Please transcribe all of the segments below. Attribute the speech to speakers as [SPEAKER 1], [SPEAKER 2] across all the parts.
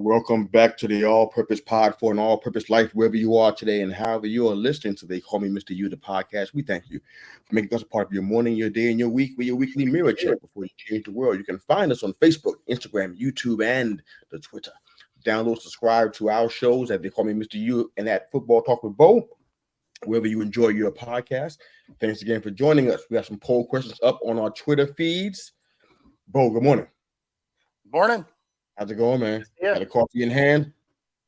[SPEAKER 1] Welcome back to the All-Purpose Pod for an All-Purpose Life, wherever you are today and however you are listening to the Call Me Mr. You, the podcast. We thank you for making us a part of your morning, your day, and your week with your weekly mirror check before you change the world. You can find us on Facebook, Instagram, YouTube, and the Twitter. Download, subscribe to our shows at They Call Me Mr. You and at Football Talk with Bo, wherever you enjoy your podcast. Thanks again for joining us. We have some poll questions up on our Twitter feeds. Bo, good morning.
[SPEAKER 2] Morning.
[SPEAKER 1] How's it going, man?
[SPEAKER 2] Yeah.
[SPEAKER 1] Got a coffee in hand?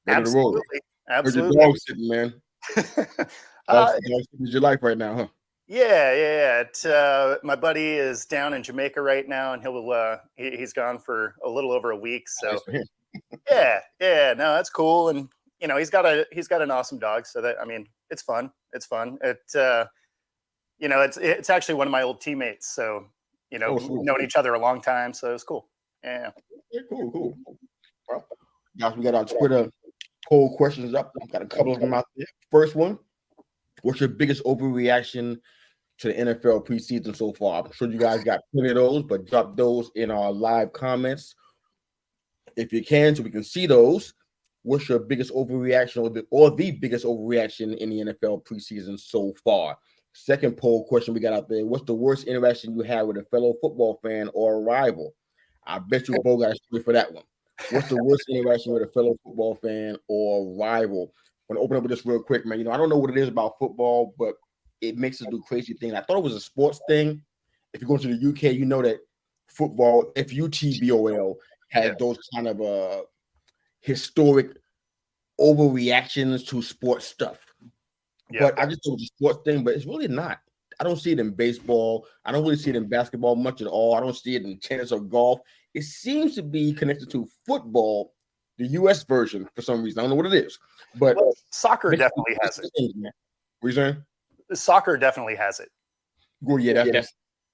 [SPEAKER 1] Ready to roll.
[SPEAKER 2] Absolutely.
[SPEAKER 1] Where's your dog sitting, man? Dog sitting is your life right now, huh?
[SPEAKER 2] Yeah. My buddy is down in Jamaica right now, and he's gone for a little over a week. So yeah, no, that's cool. And he's got an awesome dog. So it's fun. It's actually one of my old teammates. So we've known each other a long time. So it's cool. Yeah.
[SPEAKER 1] Cool. Well, guys, we got our Twitter poll questions up. I've got a couple of them out there. First one: what's your biggest overreaction to the NFL preseason so far? I'm sure you guys got plenty of those, but drop those in our live comments if you can, so we can see those. What's your biggest overreaction or the biggest overreaction in the NFL preseason so far? Second poll question we got out there: what's the worst interaction you had with a fellow football fan or a rival? I bet you both got a story for that one. What's the worst interaction with a fellow football fan or rival? I'm going to open up with this real quick, man. I don't know what it is about football, but it makes us do crazy things. I thought it was a sports thing. If you go to the UK, you know that football, FUTBOL, has those kind of historic overreactions to sports stuff. Yeah. But I just thought it was a sports thing, but it's really not. I don't see it in baseball. I don't really see it in basketball much at all. I don't see it in tennis or golf. It seems to be connected to football, the U.S. version, for some reason. I don't know what it is. But
[SPEAKER 2] soccer definitely has it.
[SPEAKER 1] What are you saying?
[SPEAKER 2] Soccer definitely has it.
[SPEAKER 1] Well, yeah,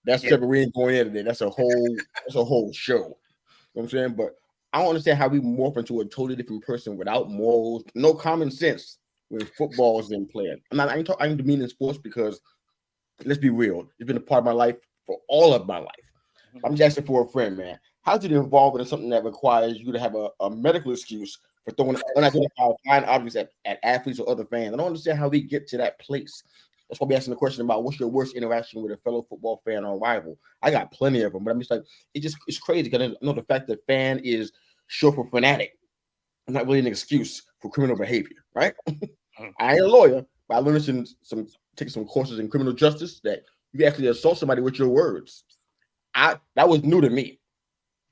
[SPEAKER 1] that's separate. We ain't going into that. That's a whole show. You know what I'm saying? But I don't understand how we morph into a totally different person without morals, no common sense when football is in play. I ain't demeaning sports because let's be real. It's been a part of my life for all of my life. I'm just asking for a friend, man. How did you involve in something that requires you to have a medical excuse for throwing unidentified flying objects at athletes or other fans? I don't understand how we get to that place. That's why we're asking the question about what's your worst interaction with a fellow football fan or rival. I got plenty of them, but I'm just like, it's crazy because I know the fact that fan is short for fanatic. It's not really an excuse for criminal behavior, right? I ain't a lawyer, but I learned taking some courses in criminal justice that you actually assault somebody with your words. That was new to me.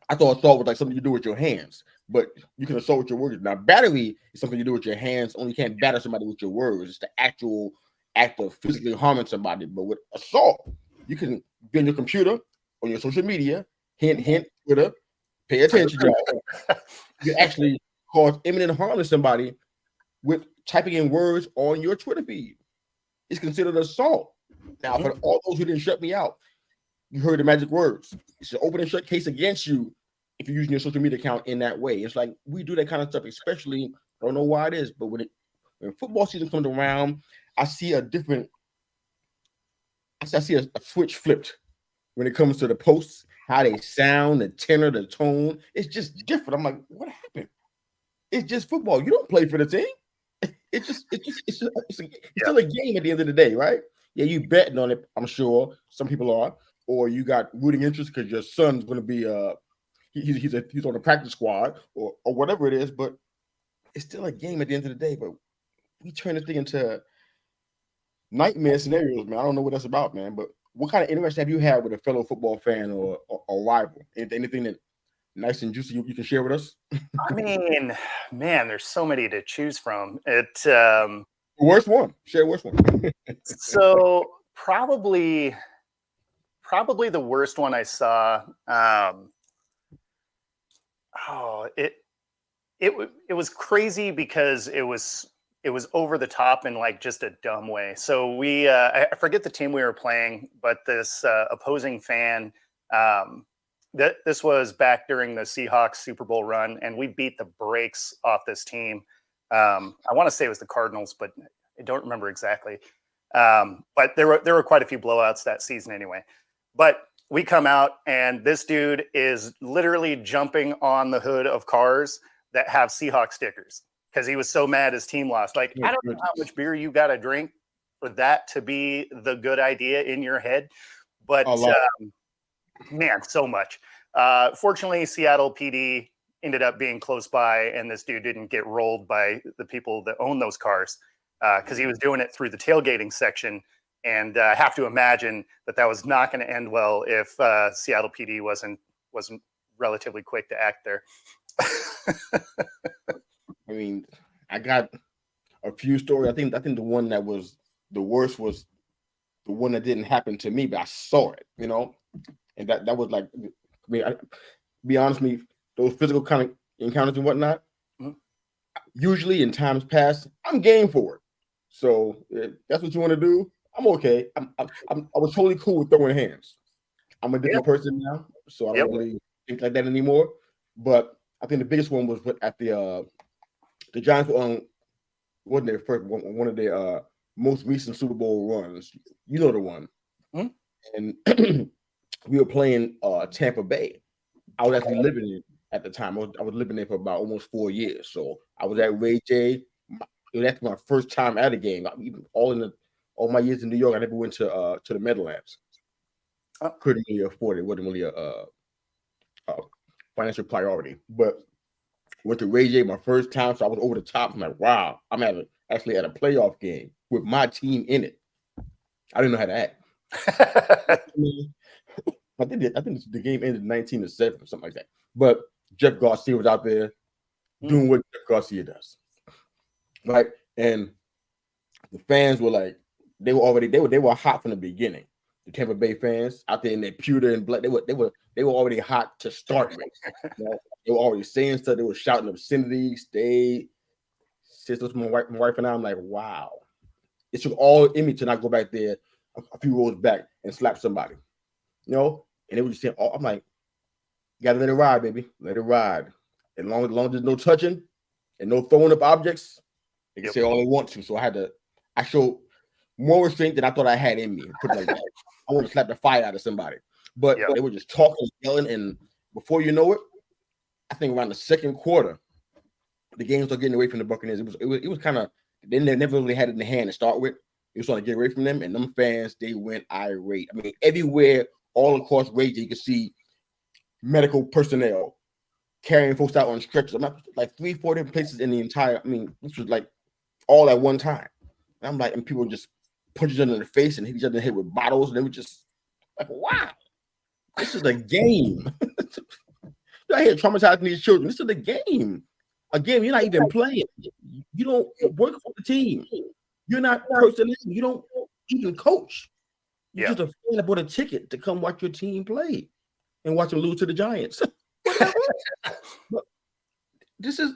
[SPEAKER 1] I thought assault was like something you do with your hands, but you can assault with your words. Now, battery is something you do with your hands, only you can't batter somebody with your words. It's the actual act of physically harming somebody. But with assault, you can be on your computer, on your social media, hint, Twitter, pay attention, y'all. You actually cause imminent harm to somebody with typing in words on your Twitter feed. It's considered assault. Now, for all those who didn't shut me out, you heard the magic words. It's an open and shut case against you if you're using your social media account in that way. It's like we do that kind of stuff, especially, I don't know why it is, but when football season comes around, I see a switch flipped when it comes to the posts, how they sound, the tenor, the tone. It's just different. I'm like, what happened? It's just football. You don't play for the team. It's still a game at the end of the day, right? Yeah, you betting on it, I'm sure. Some people are. Or you got rooting interest because your son's going to be he's on the practice squad or whatever it is, but it's still a game at the end of the day. But we turn this thing into nightmare scenarios, man. I don't know what that's about, man. But what kind of interaction have you had with a fellow football fan or rival? Anything that nice and juicy you can share with us?
[SPEAKER 2] I mean, man, there's so many to choose from.
[SPEAKER 1] Worst one. Share worst one.
[SPEAKER 2] So probably the worst one I saw. It was crazy because it was over the top in like just a dumb way. So I forget the team we were playing, but this opposing fan, this was back during the Seahawks Super Bowl run, and we beat the brakes off this team. I want to say it was the Cardinals, but I don't remember exactly. But there were quite a few blowouts that season anyway. But we come out and this dude is literally jumping on the hood of cars that have Seahawks stickers because he was so mad his team lost. Like, I don't know how much beer you got to drink for that to be the good idea in your head, but man, so much. Fortunately, Seattle PD ended up being close by, and this dude didn't get rolled by the people that own those cars because he was doing it through the tailgating section. And I have to imagine that was not going to end well if Seattle PD wasn't relatively quick to act there.
[SPEAKER 1] I mean, I got a few stories. I think the one that was the worst was the one that didn't happen to me, but I saw it, you know, and that was like, I mean, be honest with me, those physical kind of encounters and whatnot, usually in times past, I'm game for it. So if that's what you want to do, I'm okay. I was totally cool with throwing hands. I'm a different person now, so I don't really think like that anymore. But I think the biggest one was at the Giants wasn't their first one of their most recent Super Bowl runs. You know the one. And we were playing Tampa Bay. I was actually living in at the time. I was living there for about almost 4 years. So I was at Ray J. It was actually my first time at a game. Even all my years in New York, I never went to the Meadowlands. Couldn't really afford it. It wasn't really a financial priority. But went to Ray J my first time, so I was over the top. I'm like, wow, I'm actually at a playoff game with my team in it. I didn't know how to act. I think the game ended 19-7 or something like that. But Jeff Garcia was out there doing what Jeff Garcia does, right? And the fans were like, they were hot from the beginning. The Tampa Bay fans out there in their pewter and black, they were already hot to start with. You know? They were already saying stuff. They were shouting obscenities. They sisters, my wife and I. I'm like, wow. It took all in me to not go back there a few rows back and slap somebody. You know, and they were just saying, oh, I'm like, you gotta let it ride, baby. Let it ride. As long as there's no touching and no throwing up objects, they can say all they want to. So I showed more restraint than I thought I had in me. Put it like that. I want to slap the fire out of somebody. But they were just talking, yelling, and before you know it, I think around the second quarter, the game started getting away from the Buccaneers. It was kind of, they never really had it in the hand to start with. It was trying to get away from them, and them fans, they went irate. I mean, everywhere, all across Rage, you could see medical personnel carrying folks out on stretchers. I'm not like 3-4 different places in the entire. I mean, this was like all at one time. And I'm like, and people just punch each other in the face and hit each other in the head with bottles, and they were just like, wow, this is a game. You're out here traumatizing these children. This is a game. A game you're not even playing. You don't work for the team. You're not personnel. You don't even coach. You're just a fan that bought a ticket to come watch your team play and watch them lose to the Giants. But this is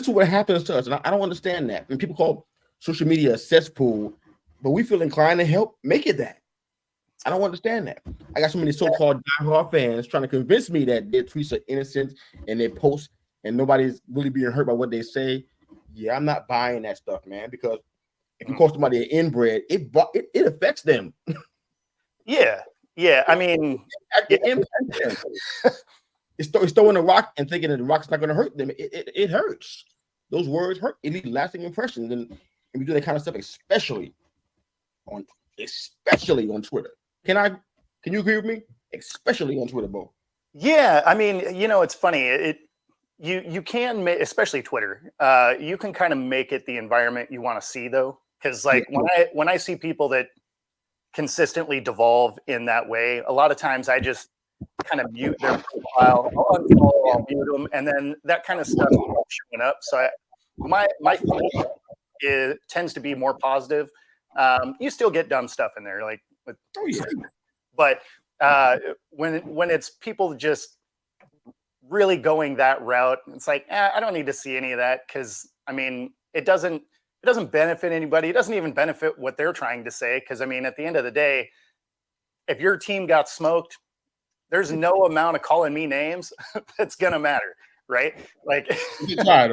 [SPEAKER 1] what happens to us, and I don't understand that. And people call social media a cesspool, but we feel inclined to help make it that. I don't understand that. I got so many so-called diehard fans trying to convince me that their tweets are innocent and they post and nobody's really being hurt by what they say. Yeah, I'm not buying that stuff, man, because if you call somebody an inbred, it affects them.
[SPEAKER 2] Yeah. I mean,
[SPEAKER 1] it impacts them. It's throwing a rock and thinking that the rock's not going to hurt them. It hurts. Those words hurt. It leaves lasting impressions, and we do that kind of stuff, especially on Twitter. Can you agree with me? Especially on Twitter, Bo.
[SPEAKER 2] Yeah, I mean, it's funny. You can make, especially Twitter. You can kind of make it the environment you want to see, though, because like when I see people that consistently devolve in that way, a lot of times I just kind of mute their profile, I'll mute them, and then that kind of stuff is showing up. So my feed tends to be more positive. You still get dumb stuff in there, like, but when it's people just really going that route, it's like, I don't need to see any of that, because I mean, it doesn't benefit anybody. It doesn't even benefit what they're trying to say, because I mean, at the end of the day, if your team got smoked, there's no amount of calling me names that's gonna matter, right? Like,
[SPEAKER 1] right?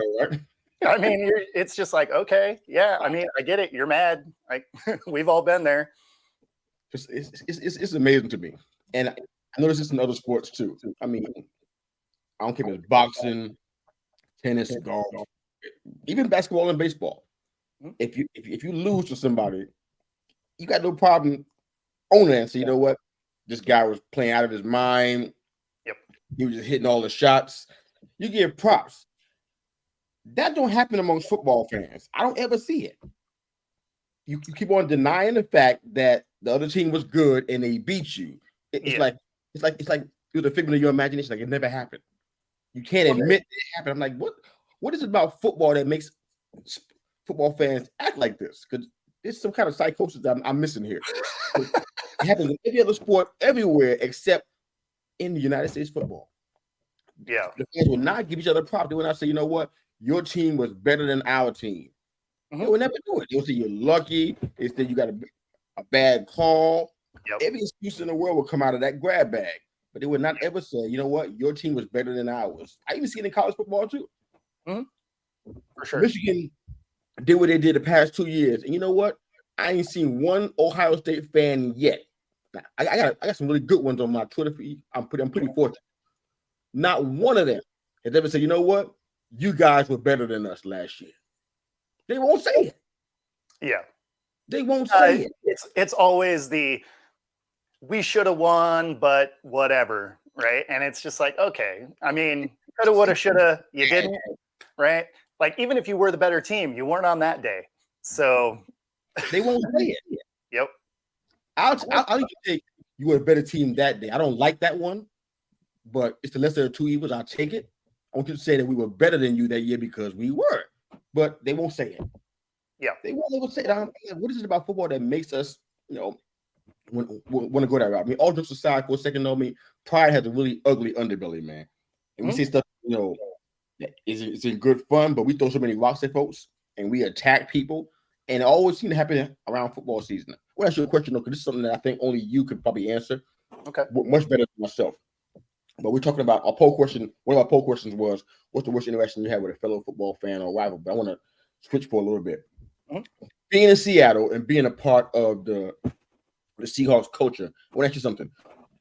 [SPEAKER 2] I mean, it's just like, okay, yeah. I mean, I get it. You're mad. Like, we've all been there.
[SPEAKER 1] It's amazing to me, and I notice this in other sports too. I mean, I don't care if it's boxing, tennis, golf, even basketball and baseball.
[SPEAKER 2] Mhm.
[SPEAKER 1] If you lose to somebody, you got no problem owning it and say, you know what, this guy was playing out of his mind.
[SPEAKER 2] Yep.
[SPEAKER 1] He was just hitting all the shots. You give props. That don't happen amongst football fans. I don't ever see it. You keep on denying the fact that the other team was good and they beat you. It's
[SPEAKER 2] Yeah.
[SPEAKER 1] like it was a figment of your imagination. Like it never happened. You can't admit it happened. I'm like, what is it about football that makes football fans act like this? Because there's some kind of psychosis that I'm missing here. It happens in every other sport everywhere except in the United States football.
[SPEAKER 2] Yeah.
[SPEAKER 1] The fans will not give each other props. They will not say, you know what, your team was better than our team.
[SPEAKER 2] Mhm.
[SPEAKER 1] They will never do it. They'll say you're lucky. They say you got a bad call.
[SPEAKER 2] Yep.
[SPEAKER 1] Every excuse in the world will come out of that grab bag. But they would not ever say, you know what, your team was better than ours. I even see it in college football too.
[SPEAKER 2] Mhm. For sure.
[SPEAKER 1] Michigan did what they did the past 2 years. And you know what? I ain't seen one Ohio State fan yet. Now, I got some really good ones on my Twitter feed. I'm pretty fortunate. Not one of them has ever said, you know what? You guys were better than us last year. They won't say it.
[SPEAKER 2] Yeah.
[SPEAKER 1] They won't say it.
[SPEAKER 2] It's always we should have won, but whatever, right? And it's just like, okay, I mean, coulda, woulda, shoulda, you didn't, right? Like even if you were the better team, you weren't on that day, so
[SPEAKER 1] they won't say it.
[SPEAKER 2] Yep.
[SPEAKER 1] I'll even take you were a better team that day. I don't like that one, but it's the lesser of two evils. I'll take it. I want you to say that we were better than you that year because we were, but they won't say it.
[SPEAKER 2] Yeah,
[SPEAKER 1] they won't say it. What is it about football that makes us, want to go that route? I mean, all jokes aside, for a second, though, pride has a really ugly underbelly, man. And we say stuff, that is in good fun, but we throw so many rocks at folks and we attack people, and it always seems to happen around football season. I want to ask you a question, though, because this is something that I think only you could probably answer.
[SPEAKER 2] Okay.
[SPEAKER 1] Much better than myself. But we're talking about our poll question. One of our poll questions was, what's the worst interaction you had with a fellow football fan or rival? But I want to switch for a little bit. Mm-hmm. Being in Seattle and being a part of the Seahawks culture, I want to ask you something.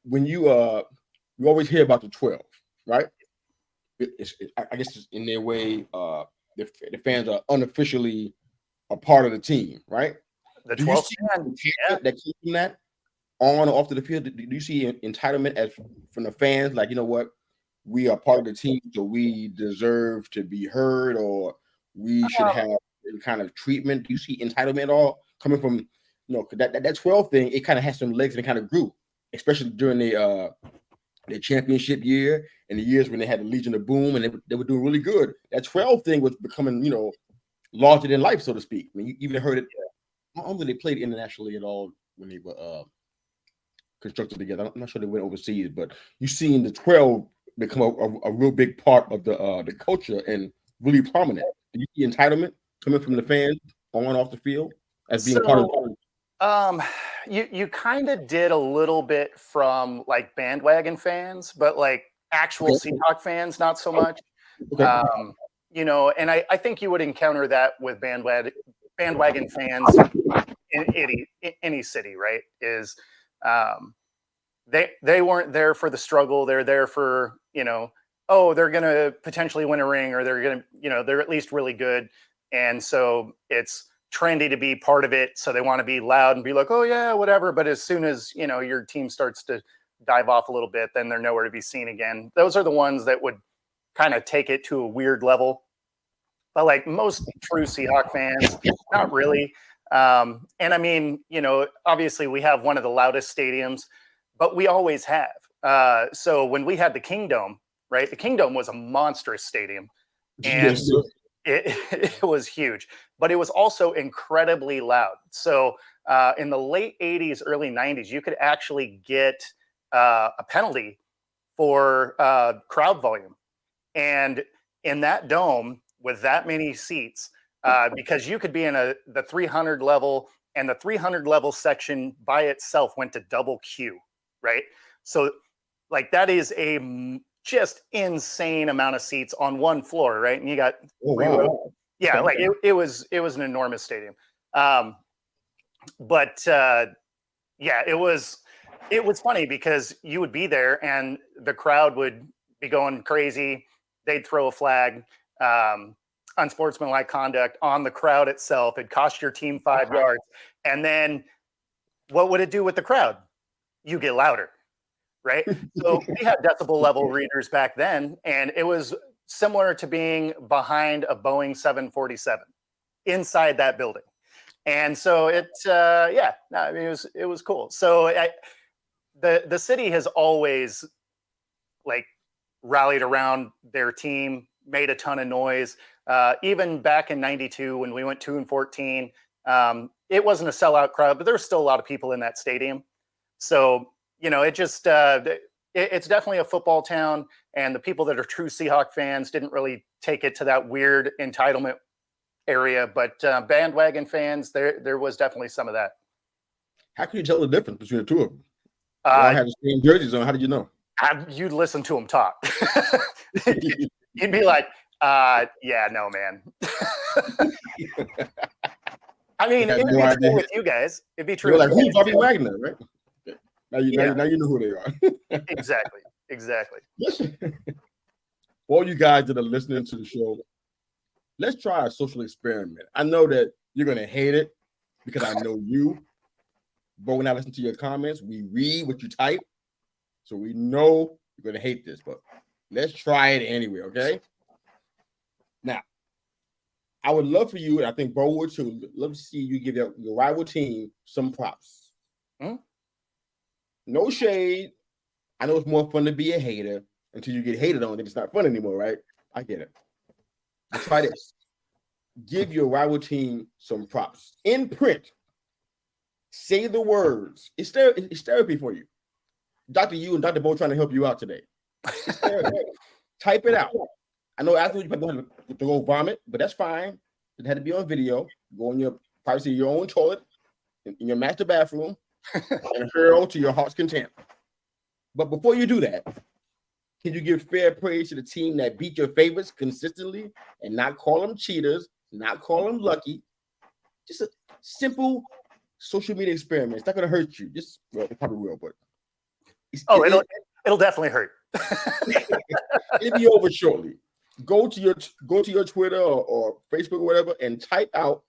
[SPEAKER 1] When you always hear about the 12, right? I guess it's in their way, the fans are unofficially a part of the team, right?
[SPEAKER 2] The 12 fan,
[SPEAKER 1] that came from that on or off to the field. Do you see entitlement as from the fans? Like, you know what, we are part of the team, so we deserve to be heard, or we should have any kind of treatment. Do you see entitlement at all coming from, that 12 thing? It kind of has some legs and it kind of grew, especially during the championship year and the years when they had the Legion of Boom and they were doing really good. That 12 thing was becoming, larger than life, so to speak. I mean, you even heard it. I don't think they played internationally at all when they were constructed together. I'm not sure they went overseas, but you've seen the 12 become a real big part of the culture and really prominent. Do you see entitlement coming from the fans on and off the field as being part of
[SPEAKER 2] you kind of did a little bit from like bandwagon fans, but like actual Seahawks fans, not so much.
[SPEAKER 1] Okay.
[SPEAKER 2] And I think you would encounter that with bandwagon fans in any city, right? Is they weren't there for the struggle. They're there for, they're going to potentially win a ring, or they're going to, they're at least really good. And so it's trendy to be part of it. So they want to be loud and be like, oh yeah, whatever. But as soon as, your team starts to dive off a little bit, then they're nowhere to be seen again. Those are the ones that would kind of take it to a weird level. But like most true Seahawks fans, not really. And I mean, obviously we have one of the loudest stadiums, but we always have. So when we had the Kingdom, right? The Kingdom was a monstrous stadium, and it was huge, but it was also incredibly loud. So in the late 80s, early 90s, you could actually get a penalty for crowd volume. And in that dome with that many seats, because you could be in the 300 level, and the 300 level section by itself went to double Q, right? So like that is a just insane amount of seats on one floor, right? And you got yeah, like it was an enormous stadium. But yeah, it was funny because you would be there and the crowd would be going crazy. They'd throw a flag. unsportsmanlike conduct on the crowd itself. It cost your team 5 yards. And then what would it do with the crowd? You get louder, right? So we had decibel level readers back then, and it was similar to being behind a Boeing 747 inside that building. And so it was cool. So the city has always like rallied around their team, made a ton of noise. Even back in '92 when we went 2-14, it wasn't a sellout crowd, but there's still a lot of people in that stadium. So, it just it's definitely a football town, and the people that are true Seahawk fans didn't really take it to that weird entitlement area, but bandwagon fans, there was definitely some of that.
[SPEAKER 1] How can you tell the difference between the two of them? They all have the same jerseys on. How did you know?
[SPEAKER 2] You'd listen to them talk. You'd be like, yeah, no, man. I mean, it'd be true with you guys. It'd be true.
[SPEAKER 1] You're like, who's Bobby Wagner, right? Now you know who they are.
[SPEAKER 2] Exactly.
[SPEAKER 1] Listen, for all you guys that are listening to the show, let's try a social experiment. I know that you're going to hate it because I know you. But when I listen to your comments, we read what you type. So we know you're going to hate this, but let's try it anyway, okay? Now, I would love for you, and I think Bo would too, love to see you give your rival team some props. No shade. I know it's more fun to be a hater until you get hated on, then it's not fun anymore, right? I get it. But try this. Give your rival team some props. In print, say the words. It's therapy for you. Dr. You and Dr. Bo trying to help you out today. Type it out. I know afterwards you probably have to go vomit, but that's fine. It had to be on video. Go in your privacy of your own toilet, in your master bathroom, and hurl to your heart's content. But before you do that, can you give fair praise to the team that beat your favorites consistently and not call them cheaters, not call them lucky? Just a simple social media experiment. It's not going to hurt you. Well, it probably will, but
[SPEAKER 2] it'll definitely hurt.
[SPEAKER 1] It'll be over shortly. Go to your Twitter or Facebook or whatever and type out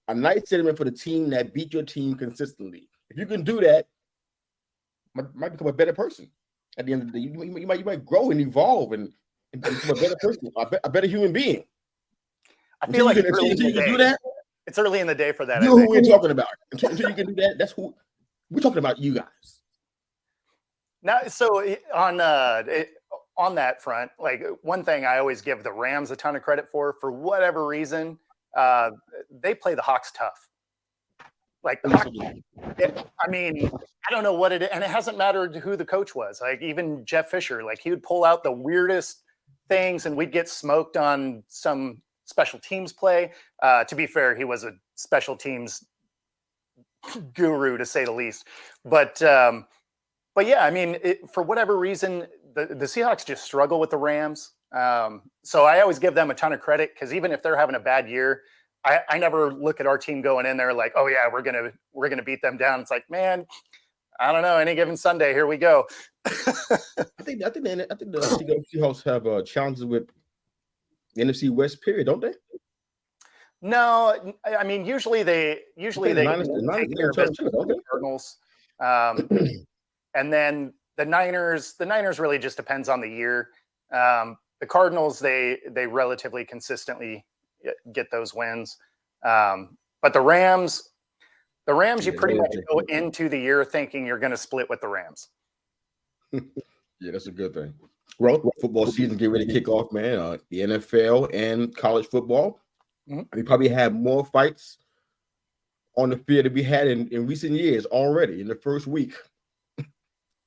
[SPEAKER 1] a nice sentiment for the team that beat your team consistently. If you can do that, you might become a better person. At the end of the day, you might grow and evolve and become a better person, a better human being.
[SPEAKER 2] I feel like
[SPEAKER 1] until you can do that,
[SPEAKER 2] it's early in the day for that.
[SPEAKER 1] You know who we're talking about. Until you can do that, that's who we're talking about. You guys.
[SPEAKER 2] Now, so on that front, like one thing I always give the Rams a ton of credit for whatever reason, they play the Hawks tough. Like, I mean, I don't know what it is, and it hasn't mattered who the coach was. Like even Jeff Fisher, like he would pull out the weirdest things, and we'd get smoked on some special teams play. To be fair, he was a special teams guru to say the least. But yeah, I mean, for whatever reason, the Seahawks just struggle with the Rams. So I always give them a ton of credit because even if they're having a bad year, I never look at our team going in there like, oh yeah, we're gonna beat them down. It's like, man, I don't know. Any given Sunday, here we go.
[SPEAKER 1] I think the Seahawks have challenges with the NFC West. Period, don't they?
[SPEAKER 2] No, I mean usually they take care of business with the Cardinals, and then the Niners really just depends on the year. The Cardinals they relatively consistently get those wins, but the Rams you pretty much go into the year thinking you're going to split with the Rams.
[SPEAKER 1] Yeah, that's a good thing. Well, football season get ready to kick off, man. The NFL and college football. Mm-hmm. We probably have more fights on the field that we had in recent years already in the first week.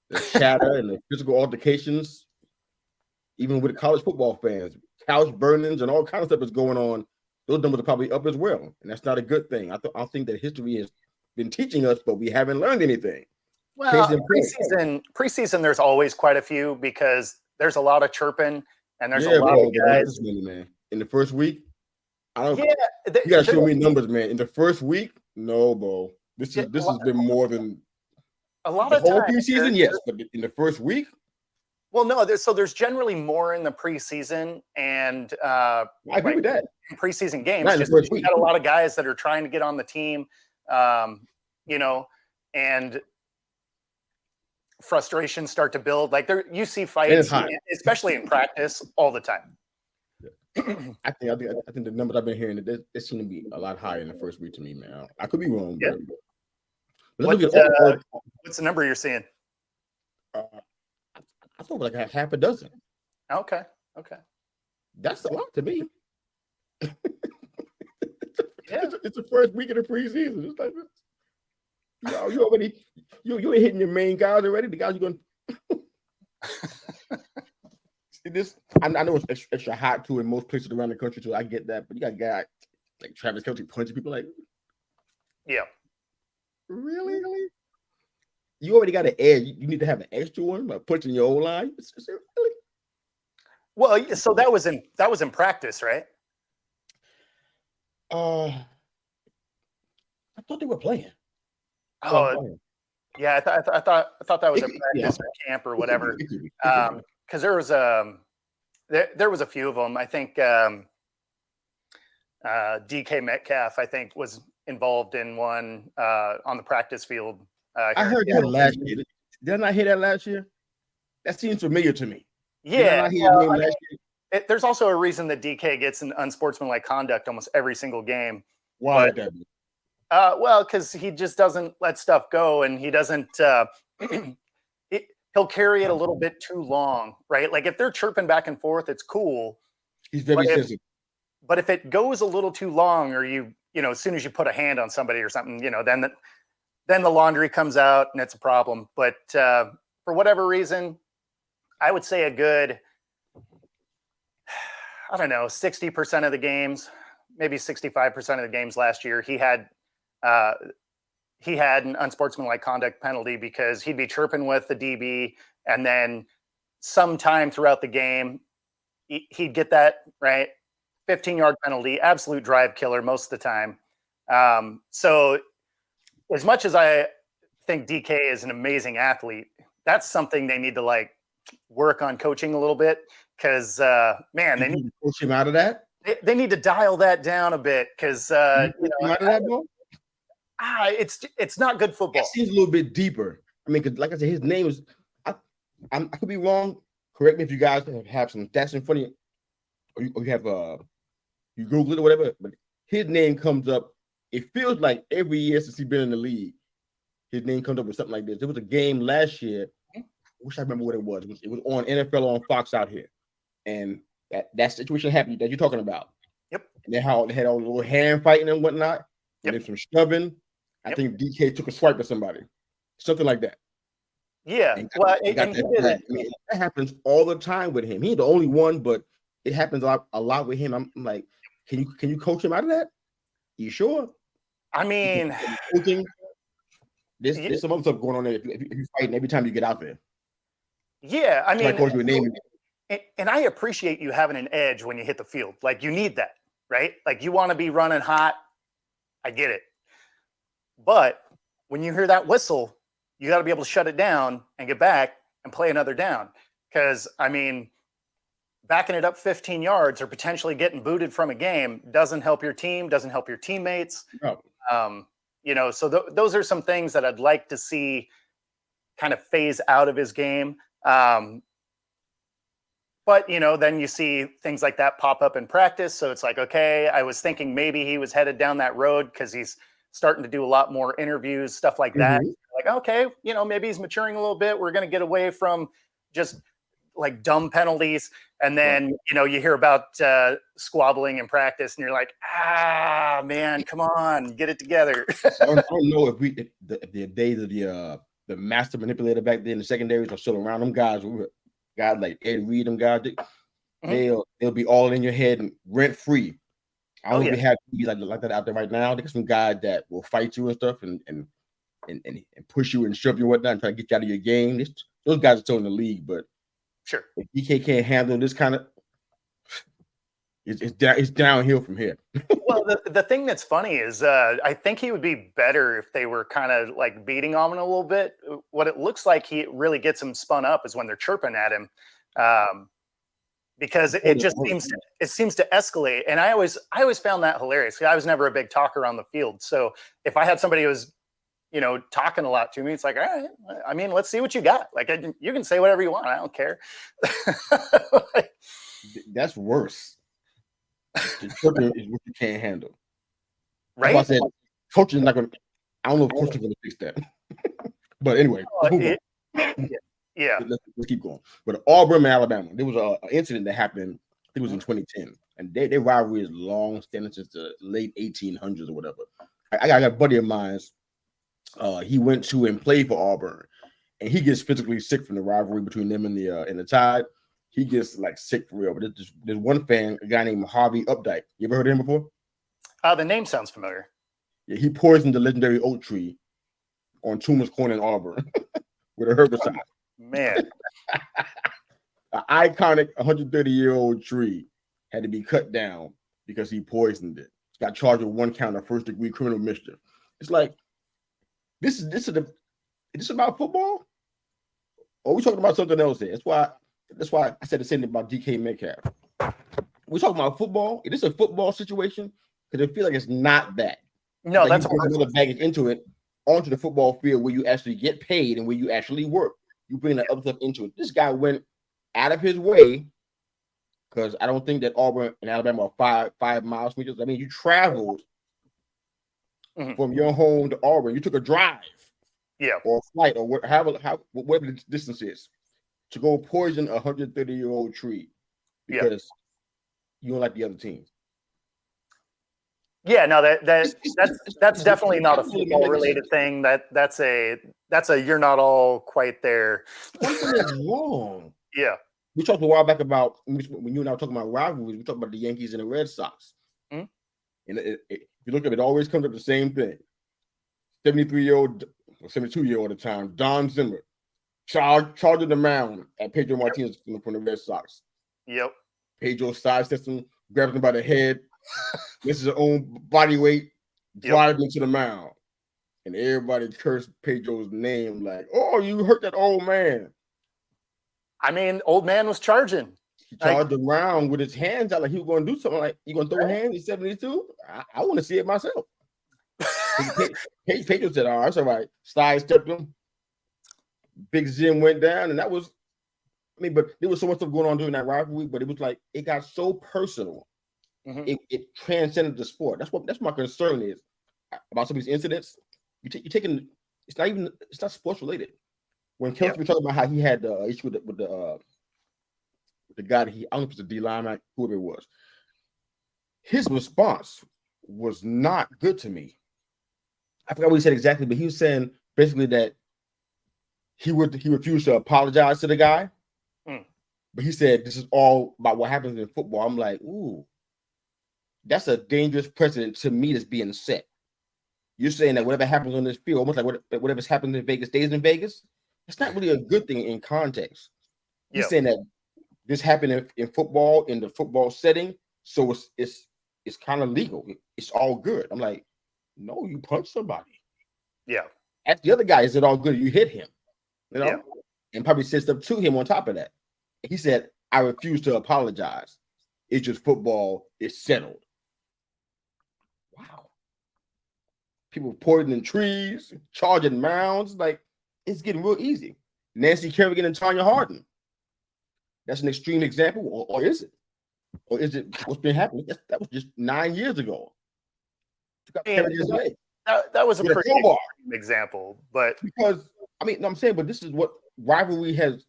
[SPEAKER 1] The chatter and the physical altercations, even with college football fans, couch burnings and all kinds of stuff is going on. Those numbers are probably up as well, and that's not a good thing. I think that history has been teaching us, but we haven't learned anything.
[SPEAKER 2] Well, preseason, there's always quite a few because there's a lot of chirping and there's a lot of guys.
[SPEAKER 1] Man. In the first week, you
[SPEAKER 2] gotta
[SPEAKER 1] show me numbers, man. In the first week, no, Bo. This has been more than
[SPEAKER 2] a lot
[SPEAKER 1] the
[SPEAKER 2] of
[SPEAKER 1] whole
[SPEAKER 2] time.
[SPEAKER 1] preseason, yes, but in the first week.
[SPEAKER 2] Well, no, there's generally more in the preseason and
[SPEAKER 1] I agree with that.
[SPEAKER 2] in preseason games.
[SPEAKER 1] Not in the
[SPEAKER 2] Just
[SPEAKER 1] first
[SPEAKER 2] we
[SPEAKER 1] week.
[SPEAKER 2] got a lot of guys that are trying to get on the team, you know, and frustrations start to build. Like you see fights, especially in practice, all the time.
[SPEAKER 1] I think the numbers I've been hearing they seem to be a lot higher in the first week to me, man. I could be wrong,
[SPEAKER 2] Yeah.
[SPEAKER 1] but
[SPEAKER 2] What's the number you're seeing?
[SPEAKER 1] I thought like a half a dozen.
[SPEAKER 2] Okay.
[SPEAKER 1] That's a lot to me.
[SPEAKER 2] Yeah.
[SPEAKER 1] It's the first week of the preseason. It's like, you're hitting your main guys already. The guys you're going. I know it's extra hot too in most places around the country too. I get that, but you got guys like Travis Kelce punching people like.
[SPEAKER 2] Yeah.
[SPEAKER 1] Really? You already got an edge. You need to have an extra one by punching your old line. Really?
[SPEAKER 2] Well, so that was in practice, right?
[SPEAKER 1] I thought they were playing.
[SPEAKER 2] Oh, yeah. I thought that was a practice or camp or whatever. Because there was a few of them. I think DK Metcalf, I think, was involved in one on the practice field.
[SPEAKER 1] I heard that last year. Did I not hear that last year? That seems familiar to me.
[SPEAKER 2] Yeah. There's also a reason that DK gets an unsportsmanlike conduct almost every single game.
[SPEAKER 1] Why would that be?
[SPEAKER 2] Well, because he just doesn't let stuff go, and he doesn't. He'll carry it a little bit too long, right? Like if they're chirping back and forth, it's cool.
[SPEAKER 1] He's very sensitive.
[SPEAKER 2] But if it goes a little too long, or as soon as you put a hand on somebody or something, then the laundry comes out and it's a problem. But for whatever reason, I would say a good, 60% of the games, maybe 65% of the games last year, he had an unsportsmanlike conduct penalty because he'd be chirping with the DB, and then sometime throughout the game, he'd get that, right? 15-yard penalty, absolute drive killer most of the time. So as much as I think DK is an amazing athlete, that's something they need to work on coaching a little bit, because man, they need
[SPEAKER 1] to coach him out of that.
[SPEAKER 2] They need to dial that down a bit, because
[SPEAKER 1] out of that, bro?
[SPEAKER 2] It's not good football.
[SPEAKER 1] It seems a little bit deeper. I mean, because like I said, his name is. I could be wrong. Correct me if you guys have some stats in front of you, or you have you Google it or whatever. But his name comes up. It feels like every year since he's been in the league, his name comes up with something like this. There was a game last year. I wish I remember what it was. It was on NFL on Fox out here, and that situation happened that you're talking about.
[SPEAKER 2] Yep.
[SPEAKER 1] And they had all the little hand fighting and whatnot. And there's some shoving. I think DK took a swipe at somebody, something like that.
[SPEAKER 2] Yeah,
[SPEAKER 1] that happens all the time with him. He's the only one, but it happens a lot with him. I'm like, can you coach him out of that? You sure?
[SPEAKER 2] I mean,
[SPEAKER 1] there's some other stuff going on there. If you're fighting every time you get out there.
[SPEAKER 2] Yeah, I mean,
[SPEAKER 1] call you a name.
[SPEAKER 2] And I appreciate you having an edge when you hit the field. Like, you need that, right? Like, you want to be running hot. I get it. But when you hear that whistle, you got to be able to shut it down and get back and play another down. Because, I mean, backing it up 15 yards or potentially getting booted from a game doesn't help your team, doesn't help your teammates.
[SPEAKER 1] No.
[SPEAKER 2] So those are some things that I'd like to see kind of phase out of his game. But, then you see things like that pop up in practice. So it's like, okay, I was thinking maybe he was headed down that road because he's starting to do a lot more interviews, stuff like that. Like, okay, maybe he's maturing a little bit. We're going to get away from just like dumb penalties. And then, you hear about squabbling in practice and you're like, man, come on, get it together.
[SPEAKER 1] I don't know if the days of the master manipulator back then, the secondaries are still around. Them guys like Ed Reed, them guys, they'll be all in your head and rent free. I don't think we have like that out there right now. There's some guys that will fight you and stuff and push you and shove you and whatnot and try to get you out of your game. Those guys are still in the league, but
[SPEAKER 2] sure,
[SPEAKER 1] if DK can't handle this kind of, It's downhill from here.
[SPEAKER 2] Well, the thing that's funny is I think he would be better if they were kind of like beating on him a little bit. What it looks like he really gets him spun up is when they're chirping at him, because it just seems to escalate. And I always found that hilarious. I was never a big talker on the field, so if I had somebody who was talking a lot to me, it's like, all right, I mean, let's see what you got. Like, you can say whatever you want. I don't care.
[SPEAKER 1] That's worse. The chirping is what you can't handle.
[SPEAKER 2] Right?
[SPEAKER 1] That's why I said coaching is not going to. I don't know if coaching is going to fix that. But anyway,
[SPEAKER 2] yeah.
[SPEAKER 1] Let's keep going. But Auburn and Alabama, there was an incident that happened. I think it was in 2010, and their rivalry is long standing since the late 1800s or whatever. I got a buddy of mine. He went to and played for Auburn, and he gets physically sick from the rivalry between them and the Tide. He gets like sick for real. But there's one fan, a guy named Harvey Updike. You ever heard of him before?
[SPEAKER 2] The name sounds familiar.
[SPEAKER 1] Yeah, he poisoned the legendary oak tree on Toomer's Corner in Auburn with a herbicide.
[SPEAKER 2] Man,
[SPEAKER 1] an iconic 130-year-old tree had to be cut down because he poisoned it. Got charged with 1 count of first-degree criminal mischief. It's like this is about football, or are we talking about something else here? That's why I said the same thing about DK Metcalf. We're talking about football. Is this a football situation? Because I feel like it's not that.
[SPEAKER 2] No,
[SPEAKER 1] like
[SPEAKER 2] that's
[SPEAKER 1] another baggage into it onto the football field where you actually get paid and where you actually work. You bring that other stuff into it. This guy went out of his way, because I don't think that Auburn and Alabama are 5 miles from each other. I mean, you traveled from your home to Auburn. You took a drive, or a flight, or whatever the distance is, to go poison a 130-year-old tree because you don't like the other team.
[SPEAKER 2] Yeah, no, that's definitely not a football related thing. That's a you're not all quite there.
[SPEAKER 1] Something is wrong.
[SPEAKER 2] Yeah.
[SPEAKER 1] We talked a while back about when you and I were talking about rivalries. We talked about the Yankees and the Red Sox. And if you look at it, always comes up the same thing. 73-year-old or 72-year-old at the time, Don Zimmer, charging the mound at Pedro Martinez from the Red Sox.
[SPEAKER 2] Yep.
[SPEAKER 1] Pedro sidesteps him, grabs him by the head, this is his own body weight, drives him to the mound. And everybody cursed Pedro's name like, oh, you hurt that old man.
[SPEAKER 2] I mean, old man was charging.
[SPEAKER 1] He charged around with his hands out like he was going to do something. Like, you going to throw hands at 72? I want to see it myself. Pedro said, all right, it's all right. Sidestepped him. Big Zim went down, and that was, but there was so much stuff going on during that rivalry, but it was like, it got so personal. It transcended the sport. That's my concern is about some of these incidents. You're taking, it's not sports related. When Kelsey was talking about how he had the issue with the guy that I don't know if it's a D lineman, whoever it was. His response was not good to me. I forgot what he said exactly, but he was saying basically that he refused to apologize to the guy. But he said this is all about what happens in football. I'm like, ooh, that's a dangerous precedent to me that's being set. You're saying that whatever happens on this field, almost like whatever's happened in Vegas stays in Vegas. It's not really a good thing in context. He's saying that this happened in football, in the football setting, so it's kind of legal. It's all good. I'm like, no, you punched somebody.
[SPEAKER 2] Yeah.
[SPEAKER 1] Ask the other guy, is it all good? You hit him, and probably said stuff to him on top of that. He said, I refuse to apologize. It's just football. It's settled. Wow. People poisoning trees, charging mounds. Like, it's getting real easy. Nancy Kerrigan and Tanya Hardin. That's an extreme example, or is it? Or is it what's been happening? That was just 9 years ago.
[SPEAKER 2] That was a pretty extreme example, but
[SPEAKER 1] because I'm saying, but this is what rivalry has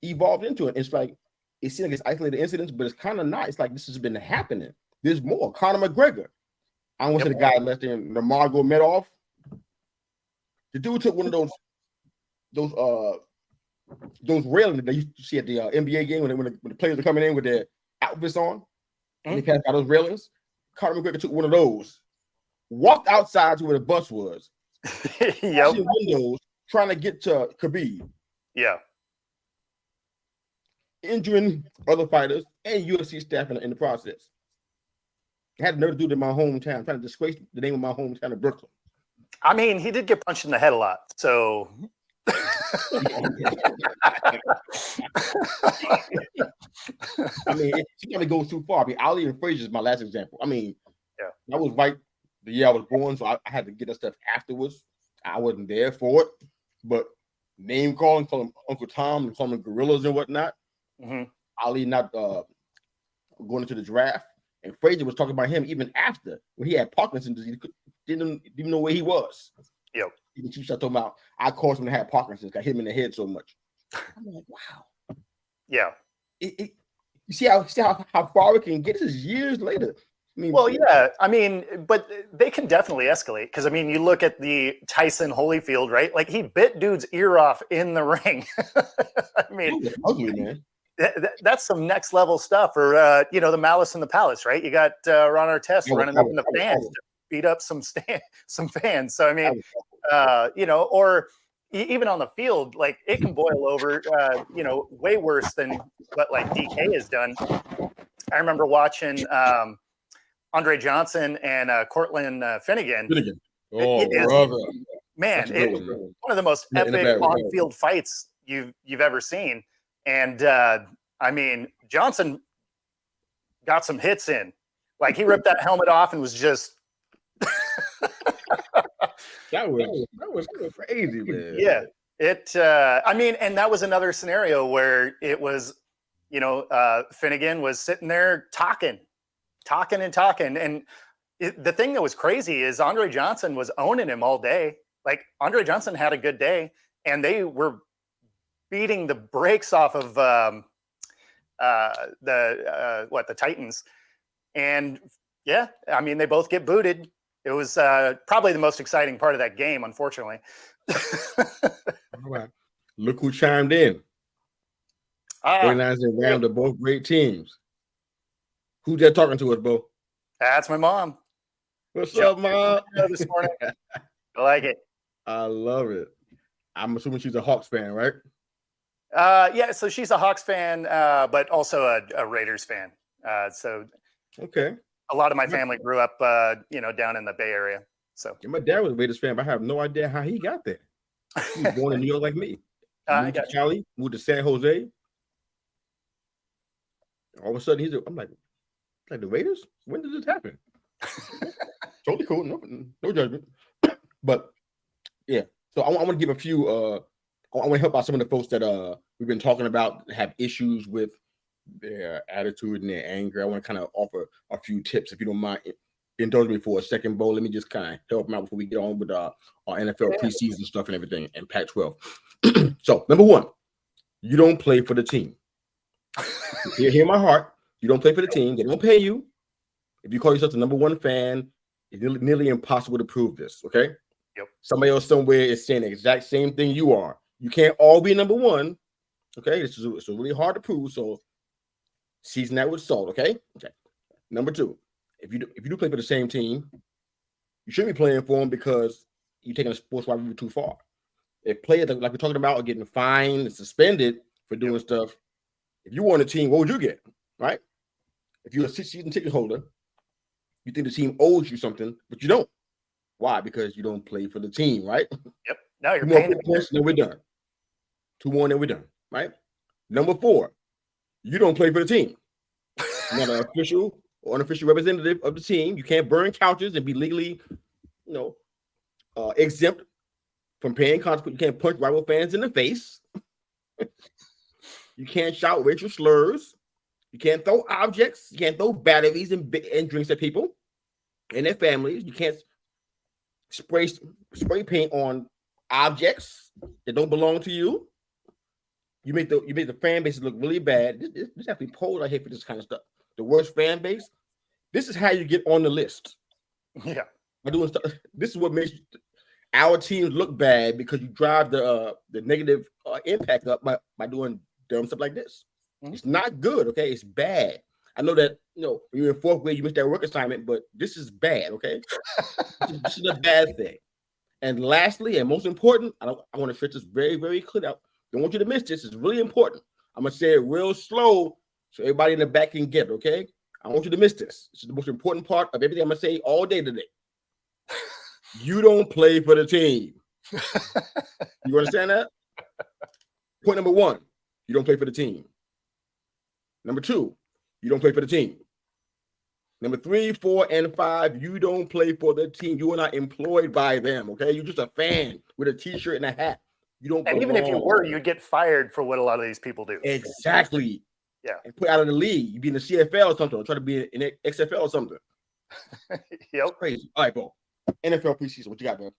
[SPEAKER 1] evolved into. It. It's like it seems like it's isolated incidents, but it's kind of not. It's like this has been happening. There's more. Conor McGregor. I don't want to say the guy left in Nurmagomedov. The dude took one of those railings that you see at the NBA game when the players are coming in with their outfits on, and they pass by those railings. Conor McGregor took one of those, walked outside to where the bus was, windows, trying to get to Khabib.
[SPEAKER 2] Yeah.
[SPEAKER 1] Injuring other fighters and UFC staff in the process. It had nothing to do with my hometown. I'm trying to disgrace the name of my hometown of Brooklyn.
[SPEAKER 2] I mean, he did get punched in the head a lot, so.
[SPEAKER 1] I mean, she kind of goes too far. I mean, Ali and Frazier is my last example. I mean, I was right the year I was born, so I had to get that stuff afterwards. I wasn't there for it, but name calling, call him Uncle Tom, and call him gorillas and whatnot.
[SPEAKER 2] Mm-hmm.
[SPEAKER 1] Ali not going into the draft, and Frazier was talking about him even after when he had Parkinson's disease. Didn't even know where he was.
[SPEAKER 2] Yep.
[SPEAKER 1] Even Chief started talking about I caused him to have Parkinson's, got hit him in the head so much. I'm like, wow.
[SPEAKER 2] Yeah.
[SPEAKER 1] You see how far we can get this years later. I mean,
[SPEAKER 2] well, yeah. I mean, but they can definitely escalate because I mean, you look at the Tyson Holyfield, right? Like he bit dude's ear off in the ring. I mean,
[SPEAKER 1] ugly, man.
[SPEAKER 2] That's some next level stuff. Or the Malice in the Palace, right? You got Ron Artest running up in the fans to beat up some fans. So I mean, or even on the field, like it can boil over, way worse than what like DK has done. I remember watching Andre Johnson and Cortland Finnegan.
[SPEAKER 1] Oh, brother.
[SPEAKER 2] Man, one of the most epic on-field fights you've ever seen. And I mean, Johnson got some hits in. Like he ripped that helmet off and was just
[SPEAKER 1] that was crazy, man.
[SPEAKER 2] Yeah. I mean, and that was another scenario where it was, Finnegan was sitting there talking. And the thing that was crazy is Andre Johnson was owning him all day. Like Andre Johnson had a good day and they were beating the brakes off of the Titans. And yeah, I mean, they both get booted. It was probably the most exciting part of that game, unfortunately.
[SPEAKER 1] All right. Look who chimed in. 49ers and Rams are both great teams. Who's that talking to us, Bo?
[SPEAKER 2] That's my mom.
[SPEAKER 1] What's up, Mom?
[SPEAKER 2] This morning. I like it.
[SPEAKER 1] I love it. I'm assuming she's a Hawks fan, right?
[SPEAKER 2] Yeah, so she's a Hawks fan, but also a Raiders fan. So
[SPEAKER 1] okay.
[SPEAKER 2] A lot of my family grew up, down in the Bay Area. So
[SPEAKER 1] my dad was a Raiders fan, but I have no idea how he got there. He was born in New York like me. Moved to Cali, moved to San Jose. All of a sudden, I'm like the Raiders? When did this happen? Totally cool. No judgment. But yeah, so I want to give a few. I want to help out some of the folks that we've been talking about that have issues with their attitude and their anger. I want to kind of offer a few tips, if you don't mind. Indulge me for a second, Bo. Let me just kind of help them out before we get on with our NFL preseason stuff and everything and Pac-12. So, number one, you don't play for the team. Hear my heart. You don't play for the team. They don't pay you. If you call yourself the number one fan, it's nearly impossible to prove this, okay?
[SPEAKER 2] Yep.
[SPEAKER 1] Somebody else somewhere is saying the exact same thing you are. You can't all be number one, okay? It's really hard to prove, so season that with salt, okay? Okay. Number two, if you do play for the same team, you shouldn't be playing for them because you're taking a sports rivalry too far. If players like we're talking about are getting fined and suspended for doing stuff, if you were on a team, what would you get, right? If you're a season ticket holder, you think the team owes you something, but you don't. Why? Because you don't play for the team, right?
[SPEAKER 2] Yep. Now you're paying.
[SPEAKER 1] Then we're done. 2 more, then we're done, right? Number 4, you don't play for the team. You're not an official or unofficial representative of the team. You can't burn couches and be legally, exempt from paying consequences. You can't punch rival fans in the face. You can't shout racial slurs. You can't throw objects. You can't throw batteries and drinks at people and their families. You can't spray paint on objects that don't belong to you. You make the fan base look really bad. This have to be polled out here for this kind of stuff. The worst fan base. This is how you get on the list.
[SPEAKER 2] Yeah,
[SPEAKER 1] by doing stuff. This is what makes our teams look bad because you drive the negative impact up by doing dumb stuff like this. Mm-hmm. It's not good. Okay, it's bad. I know that when you're in 4th grade, you missed that work assignment, but this is bad. Okay, this is a bad thing. And lastly, and most important, I want to stretch this very, very clear out. Don't want you to miss this. It's really important. I'm gonna say it real slow so everybody in the back can get it. Okay, I want you to miss this. This is the most important part of everything I'm gonna say all day today. You don't play for the team. You understand that? Point number one, you don't play for the team. Number two, you don't play for the team. Number 3, 4, and 5, you don't play for the team. You are not employed by them, okay? You're just a fan with a t-shirt and a hat. You don't
[SPEAKER 2] And
[SPEAKER 1] belong.
[SPEAKER 2] even if you were, you'd get fired for what a lot of these people do.
[SPEAKER 1] Exactly.
[SPEAKER 2] Yeah.
[SPEAKER 1] And put out of the league. You'd be in the CFL or something, or try to be in XFL or something.
[SPEAKER 2] Yep.
[SPEAKER 1] It's crazy. All right, bro. NFL preseason, what you got, man?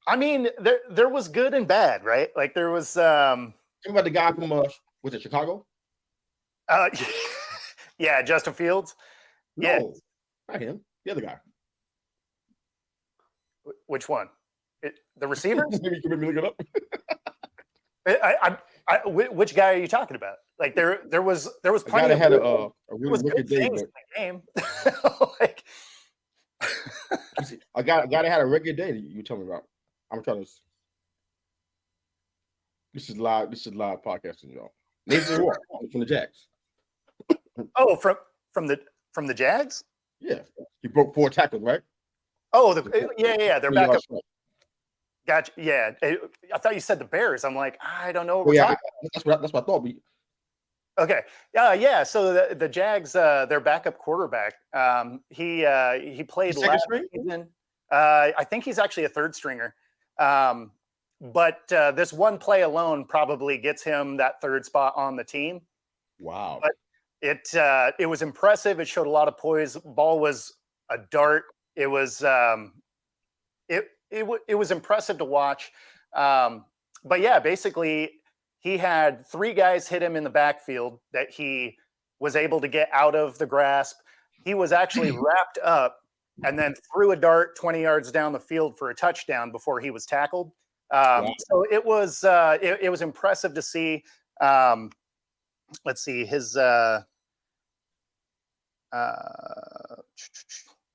[SPEAKER 2] I mean, there was good and bad, right? Like there was
[SPEAKER 1] Tell me about the guy from was it Chicago?
[SPEAKER 2] Yeah, Justin Fields.
[SPEAKER 1] No,
[SPEAKER 2] yeah.
[SPEAKER 1] Not him. The other guy.
[SPEAKER 2] Which one? The receivers?
[SPEAKER 1] Maybe you can make me look it
[SPEAKER 2] up. Which guy are you talking about? Like there was plenty.
[SPEAKER 1] A guy that had a really wicked day,
[SPEAKER 2] but game.
[SPEAKER 1] Like a guy that had a regular day that you tell me about. I'm trying to. This is live podcasting, y'all. Nathan Rourke from the Jags.
[SPEAKER 2] Oh, from the Jags?
[SPEAKER 1] Yeah, he broke 4 tackles, right?
[SPEAKER 2] Oh, yeah. They're back up. Gotcha. Yeah, I thought you said the Bears. I'm like, I don't know.
[SPEAKER 1] That's what I thought.
[SPEAKER 2] Okay. Yeah. So the Jags, their backup quarterback, he played last season. I think he's actually a third stringer. But this one play alone probably gets him that third spot on the team.
[SPEAKER 1] Wow.
[SPEAKER 2] But it was impressive. It showed a lot of poise. Ball was a dart. It was it was impressive to watch. But yeah, basically he had 3 guys hit him in the backfield that he was able to get out of the grasp. He was actually wrapped up and then threw a dart 20 yards down the field for a touchdown before he was tackled. So it was impressive to see. Let's see his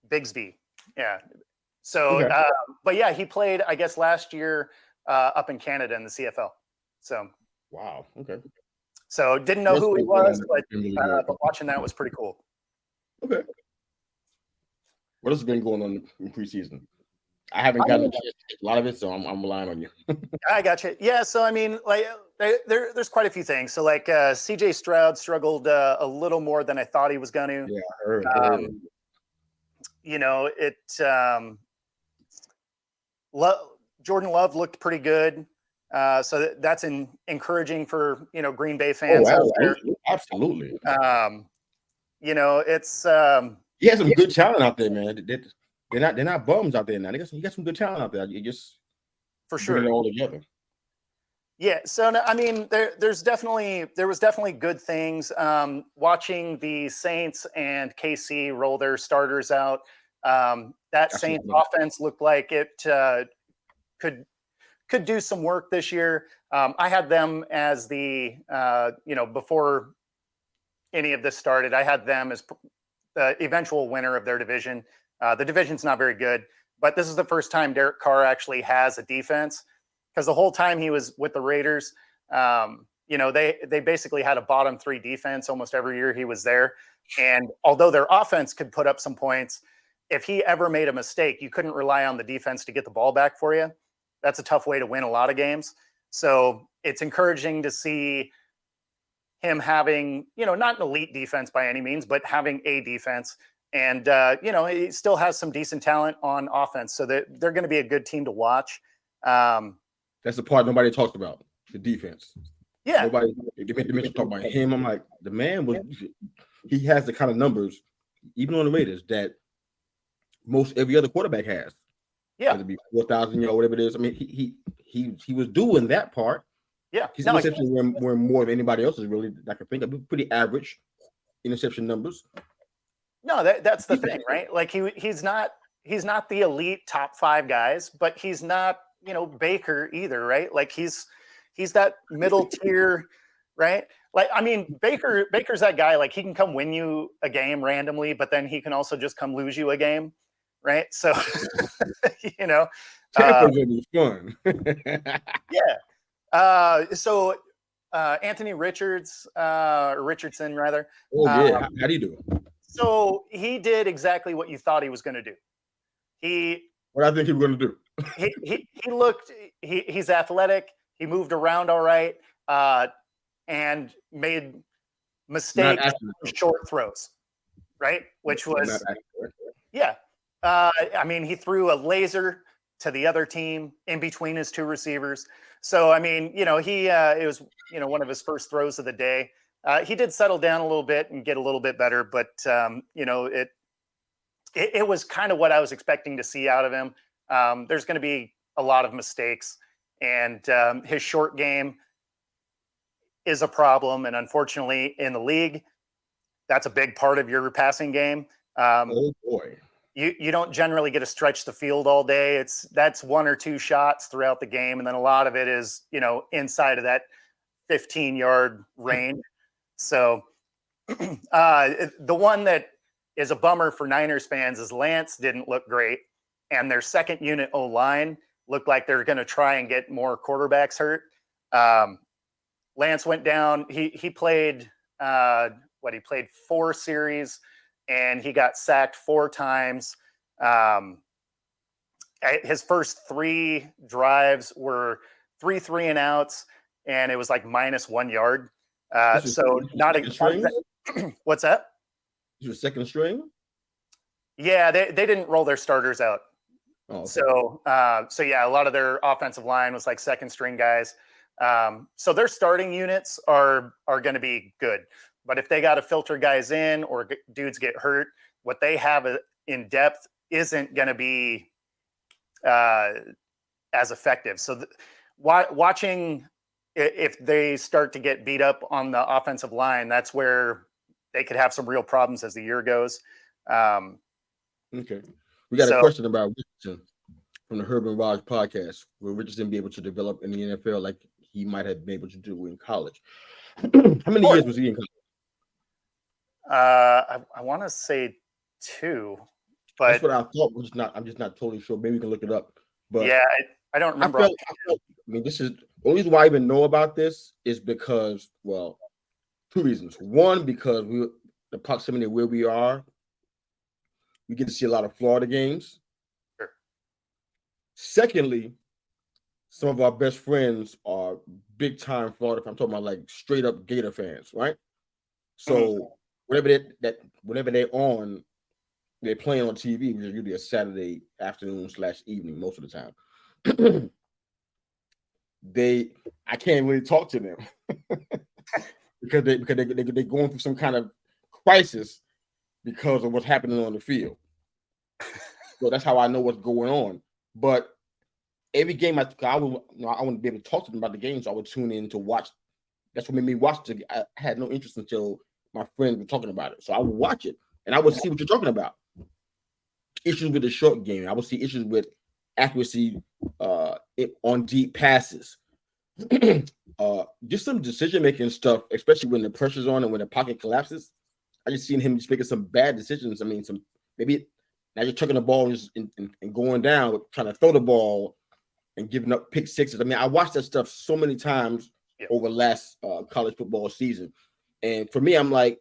[SPEAKER 2] Bigsby. Yeah. So, okay. But yeah, he played, I guess, last year up in Canada in the CFL. So.
[SPEAKER 1] Wow. Okay.
[SPEAKER 2] So didn't know who he was, but watching that was pretty cool.
[SPEAKER 1] Okay. What else has been going on in preseason? I haven't gotten a lot of it, so I'm relying on you.
[SPEAKER 2] I got you. Yeah. So I mean, like there's quite a few things. So like CJ Stroud struggled a little more than I thought he was going to.
[SPEAKER 1] Yeah, I heard.
[SPEAKER 2] You know, Jordan Love looked pretty good. So that's encouraging for Green Bay fans.
[SPEAKER 1] Oh, absolutely.
[SPEAKER 2] You know, it's
[SPEAKER 1] he has some good talent out there, man. They're not bums out there now. You got some good talent out there. You just
[SPEAKER 2] for sure
[SPEAKER 1] bring it all together.
[SPEAKER 2] Yeah. So I mean, there was definitely good things. Watching the Saints and KC roll their starters out. That Saints offense looked like it could do some work this year. I had them as the before any of this started, I had them as the eventual winner of their division. The division's not very good, but this is the first time Derek Carr actually has a defense, because the whole time he was with the Raiders, they basically had a bottom 3 defense almost every year he was there. And although their offense could put up some points, if he ever made a mistake, you couldn't rely on the defense to get the ball back for you. That's a tough way to win a lot of games. So it's encouraging to see him having, not an elite defense by any means, but having a defense. And, he still has some decent talent on offense. So they're going to be a good team to watch.
[SPEAKER 1] That's the part nobody talks about, the defense.
[SPEAKER 2] Yeah.
[SPEAKER 1] Nobody, they talk about him. I'm like, the man he has the kind of numbers, even on the Raiders, that most every other quarterback has.
[SPEAKER 2] Yeah.
[SPEAKER 1] Whether it be 4,000 yards, whatever it is. I mean, he was doing that part.
[SPEAKER 2] Yeah.
[SPEAKER 1] His interceptions were more of anybody else's, really, I can think of. Pretty average interception numbers.
[SPEAKER 2] No, that's the thing, right? Like he's not the elite top 5 guys, but he's not, Baker either, right? Like he's that middle tier, right? Like, I mean, Baker's that guy, like he can come win you a game randomly, but then he can also just come lose you a game, right? So,
[SPEAKER 1] Tampa's fun.
[SPEAKER 2] Yeah. So Anthony Richardson rather.
[SPEAKER 1] Oh yeah, how do you do?
[SPEAKER 2] So he did exactly what you thought he was going to do.
[SPEAKER 1] What I think he was going to do.
[SPEAKER 2] he looked. He's athletic. He moved around all right, and made mistakes, short throws, right? Which was yeah. I mean, he threw a laser to the other team in between his two receivers. So I mean, it was one of his first throws of the day. He did settle down a little bit and get a little bit better, but it was kind of what I was expecting to see out of him. There's going to be a lot of mistakes, and his short game is a problem. And unfortunately, in the league, that's a big part of your passing game.
[SPEAKER 1] Oh boy.
[SPEAKER 2] You don't generally get to stretch the field all day. That's one or two shots throughout the game, and then a lot of it is inside of that 15-yard range. So the one that is a bummer for Niners fans is Lance didn't look great, and their second unit O-line looked like they're going to try and get more quarterbacks hurt. Lance went down. He played he played 4 series, and he got sacked 4 times. His first 3 drives were 3 3-and-outs, and it was like -1 yard. So not a string. What's that?
[SPEAKER 1] Your second string?
[SPEAKER 2] Yeah, they didn't roll their starters out.
[SPEAKER 1] Oh, okay.
[SPEAKER 2] So yeah, a lot of their offensive line was like second string guys. So their starting units are going to be good. But if they got to filter guys in or dudes get hurt, what they have in depth isn't going to be as effective. So watching if they start to get beat up on the offensive line, that's where they could have some real problems as the year goes.
[SPEAKER 1] Okay. We got a question about Richardson from the Herb and Raj podcast. Will Richardson be able to develop in the NFL like he might have been able to do in college? How many years was he in college?
[SPEAKER 2] I want to say 2, but
[SPEAKER 1] that's what I thought. I'm just not totally sure. Maybe we can look it up. But
[SPEAKER 2] yeah, I don't remember.
[SPEAKER 1] I mean, this is the only reason why I even know about this is because, well, 2 reasons. One, because the proximity of where we are, we get to see a lot of Florida games.
[SPEAKER 2] Sure.
[SPEAKER 1] Secondly, some of our best friends are big time Florida. I'm talking about like straight up Gator fans, right? So whenever they're on, they're playing on TV, which is usually a Saturday afternoon/evening most of the time. I can't really talk to them because they're going through some kind of crisis because of what's happening on the field. So that's how I know what's going on. But every game I wouldn't be able to talk to them about the game, so I would tune in to watch. That's what made me watch it. I had no interest until my friends were talking about it. So I would watch it and I would see what you're talking about. Issues with the short game. I would see issues with accuracy on deep passes. Just some decision-making stuff, especially when the pressure's on and when the pocket collapses. I just seen him just making some bad decisions. I mean, maybe now you're chucking the ball and going down, trying to throw the ball and giving up pick sixes. I mean, I watched that stuff so many times over last college football season. And for me, I'm like,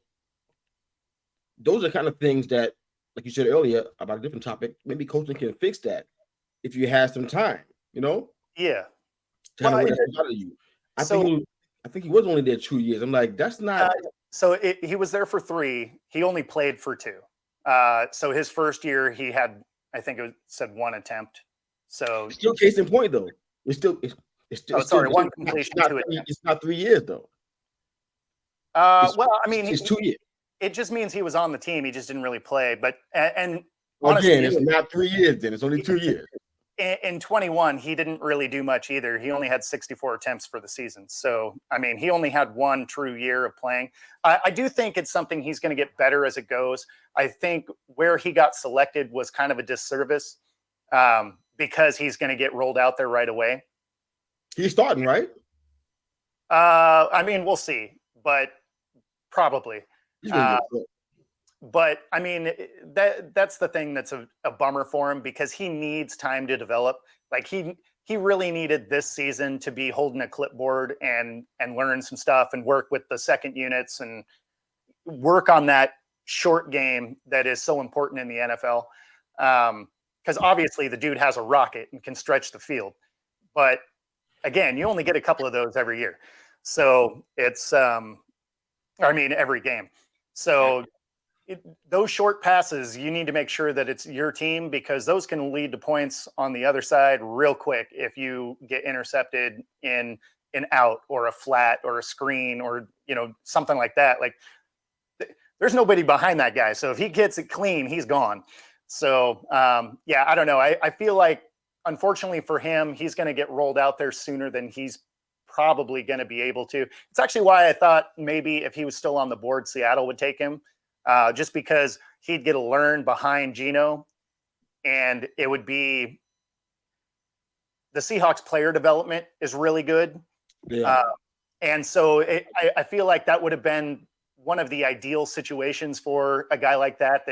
[SPEAKER 1] those are kind of things that, like you said earlier about a different topic, maybe coaching can fix that if you have some time,
[SPEAKER 2] Yeah.
[SPEAKER 1] Kind of out of you. I think he was only there 2 years. I'm like, that's not.
[SPEAKER 2] He was there for 3. He only played for 2. So his first year, he had, I think it said 1 attempt. So
[SPEAKER 1] still case in point, though. It's still
[SPEAKER 2] 1 completion, 2 attempts.
[SPEAKER 1] It's not 3 years, though.
[SPEAKER 2] Well, I mean,
[SPEAKER 1] it's 2 years.
[SPEAKER 2] It just means he was on the team. He just didn't really play. But
[SPEAKER 1] and honestly, again, it's not 3 years. Then it's only 2 years.
[SPEAKER 2] In 21, he didn't really do much either. He only had 64 attempts for the season. So, I mean, he only had 1 true year of playing. I do think it's something he's going to get better as it goes. I think where he got selected was kind of a disservice because he's going to get rolled out there right away.
[SPEAKER 1] He's starting, right?
[SPEAKER 2] I mean, we'll see, but probably. But I mean, that's the thing that's a bummer for him because he needs time to develop. Like he he really needed this season to be holding a clipboard and learn some stuff and work with the second units and work on that short game that is so important in the NFL. Because obviously the dude has a rocket and can stretch the field. But again, you only get a couple of those every year. So it's, every game. So those short passes, you need to make sure that it's your team, because those can lead to points on the other side real quick if you get intercepted in an out or a flat or a screen or, something like that. Like, there's nobody behind that guy. So if he gets it clean, he's gone. So, I don't know. I feel like, unfortunately for him, he's going to get rolled out there sooner than he's probably going to be able to. It's actually why I thought maybe if he was still on the board, Seattle would take him, just because he'd get to learn behind Geno, and it would be the Seahawks player development is really good.
[SPEAKER 1] Yeah.
[SPEAKER 2] And so I feel like that would have been one of the ideal situations for a guy like that,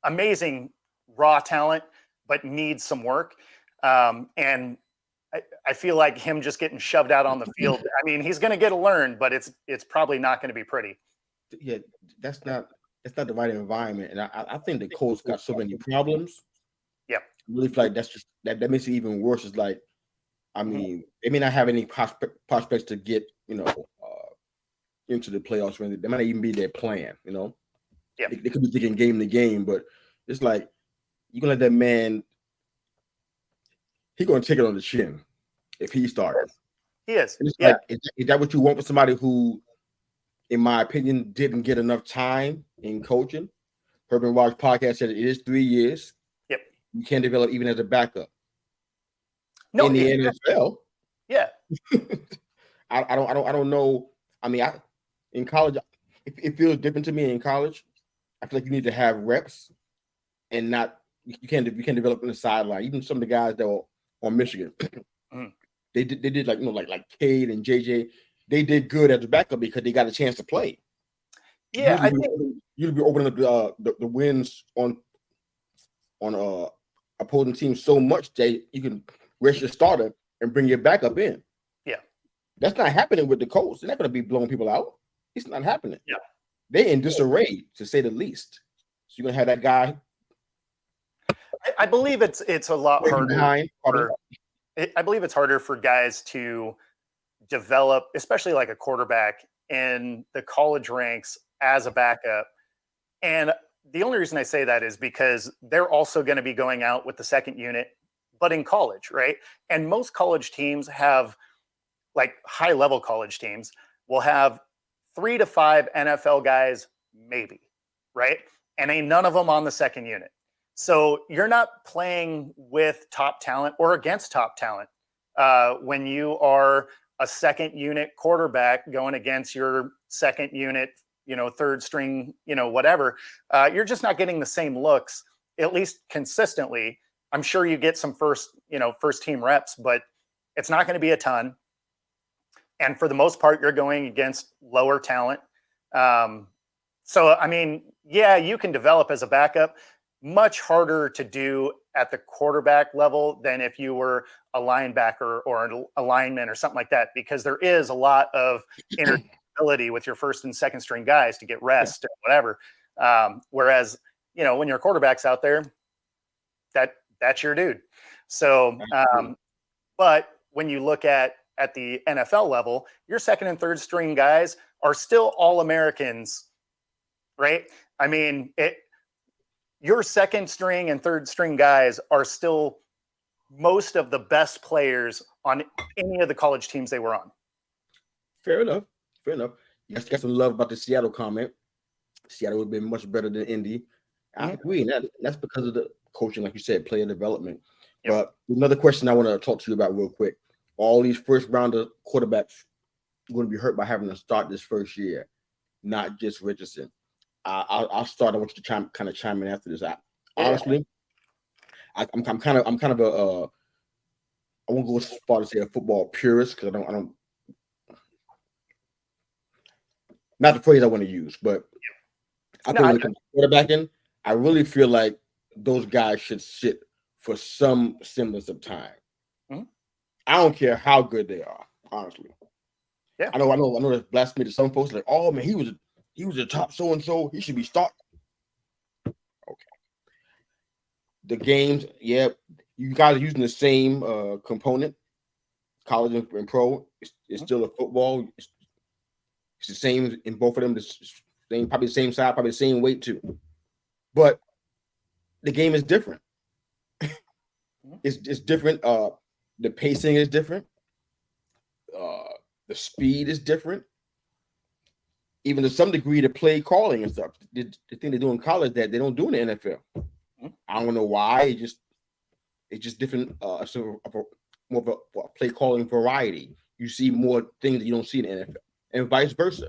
[SPEAKER 2] amazing raw talent, but needs some work. And I feel like him just getting shoved out on the field. I mean, he's going to get a learn, but it's probably not going to be pretty.
[SPEAKER 1] Yeah, that's not the right environment. And I think the Colts got so many problems.
[SPEAKER 2] Yeah.
[SPEAKER 1] I really feel like that's just that makes it even worse. It's like, I mean, they may not have any prospects to get, into the playoffs. They might not even be their plan,
[SPEAKER 2] Yeah.
[SPEAKER 1] They could be thinking game to game, but it's like, you're going to let that man, he's going to take it on the chin if he starts.
[SPEAKER 2] He is.
[SPEAKER 1] It's like, is that what you want for somebody who, in my opinion, didn't get enough time in coaching? Urban Rocks podcast said it is 3 years.
[SPEAKER 2] Yep.
[SPEAKER 1] You can't develop even as a backup.
[SPEAKER 2] No,
[SPEAKER 1] in the NFL.
[SPEAKER 2] Yeah.
[SPEAKER 1] I don't know. I mean, in college, it feels different to me. In college, I feel like you need to have reps, and you can't develop on the sideline. Even some of the guys that were on Michigan, they did like Cade and JJ. They did good as a backup because they got a chance to play.
[SPEAKER 2] Yeah, I think
[SPEAKER 1] you'd be opening up the wins on opposing teams so much that you can rest your starter and bring your backup in.
[SPEAKER 2] Yeah,
[SPEAKER 1] that's not happening with the Colts. They're not going to be blowing people out. It's not happening.
[SPEAKER 2] Yeah,
[SPEAKER 1] they're in disarray, to say the least. So you're going to have that guy.
[SPEAKER 2] I believe it's a lot harder. I believe it's harder for guys to develop, especially like a quarterback in the college ranks as a backup. And the only reason I say that is because they're also going to be going out with the second unit, but in college, right? And most college teams have, like high-level college teams, will have 3 to 5 NFL guys, maybe, right? And ain't none of them on the second unit. So you're not playing with top talent or against top talent when you are a second unit quarterback going against your second unit, third string, whatever. You're just not getting the same looks, at least consistently. I'm sure you get some first team reps, but it's not going to be a ton. And for the most part, you're going against lower talent. So, I mean, yeah, you can develop as a backup. Much harder to do at the quarterback level than if you were a linebacker or a lineman or something like that, because there is a lot of interchangeability with your first and second string guys to get rest or whatever. Whereas, when your quarterback's out there, that's your dude. So, but when you look at the NFL level, your second and third string guys are still All-Americans, right? I mean, your second string and third string guys are still most of the best players on any of the college teams they were on.
[SPEAKER 1] Fair enough. You guys got some love about the Seattle comment. Seattle would have been much better than Indy. I agree. That's because of the coaching, like you said, player development. Yep. But another question I want to talk to you about real quick. All these first rounder quarterbacks are going to be hurt by having to start this first year, not just Richardson. I'll start. I want you to chime in after this. Honestly, I'm kind of a I won't go as far to say a football purist, because I don't not the phrase I want to use, but I think when it comes to quarterbacking, I really feel like those guys should sit for some semblance of time.
[SPEAKER 2] Mm-hmm.
[SPEAKER 1] I don't care how good they are, honestly.
[SPEAKER 2] Yeah.
[SPEAKER 1] I know that's blasphemy to some folks. Like, oh man, he was a top so and so. He should be starting. Okay. The games, yeah, you guys are using the same component. College and pro, it's still a football. It's the same in both of them. Probably the same size, probably the same weight too. But the game is different. It's different. The pacing is different. The speed is different. Even to some degree, the play calling and stuff. The thing they do in college that they don't do in the NFL. I don't know why. It's just different. More of a play calling variety. You see more things that you don't see in the NFL, and vice versa.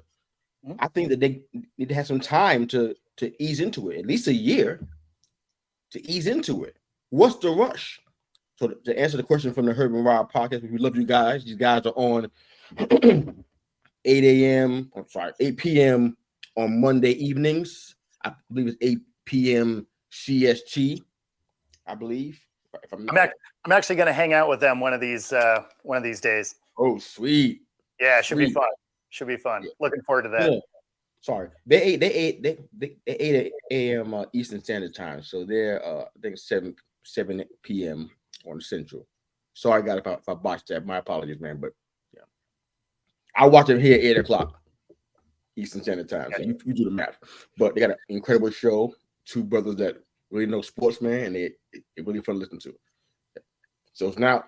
[SPEAKER 1] I think that they need to have some time to ease into it, at least a year to ease into it. What's the rush? So to answer the question from the Herb and Rob podcast, we love you guys. These guys are on 8 a.m. I'm sorry, 8 p.m. on Monday evenings. I believe it's 8 p.m. CST. I believe.
[SPEAKER 2] I'm actually going to hang out with them one of these days.
[SPEAKER 1] Oh, sweet.
[SPEAKER 2] Yeah, it should be fun. Should be fun. Yeah. Looking forward to that.
[SPEAKER 1] Yeah. Sorry, they 8 a.m. Eastern Standard Time, so they're I think 7 p.m. on Central. Sorry, guys, if I botched that. My apologies, man. But yeah, I watch them here at 8 o'clock Eastern Standard Time. So you do the math. But they got an incredible show. Two brothers that really know sports, man, and it really fun to listen to. So it's now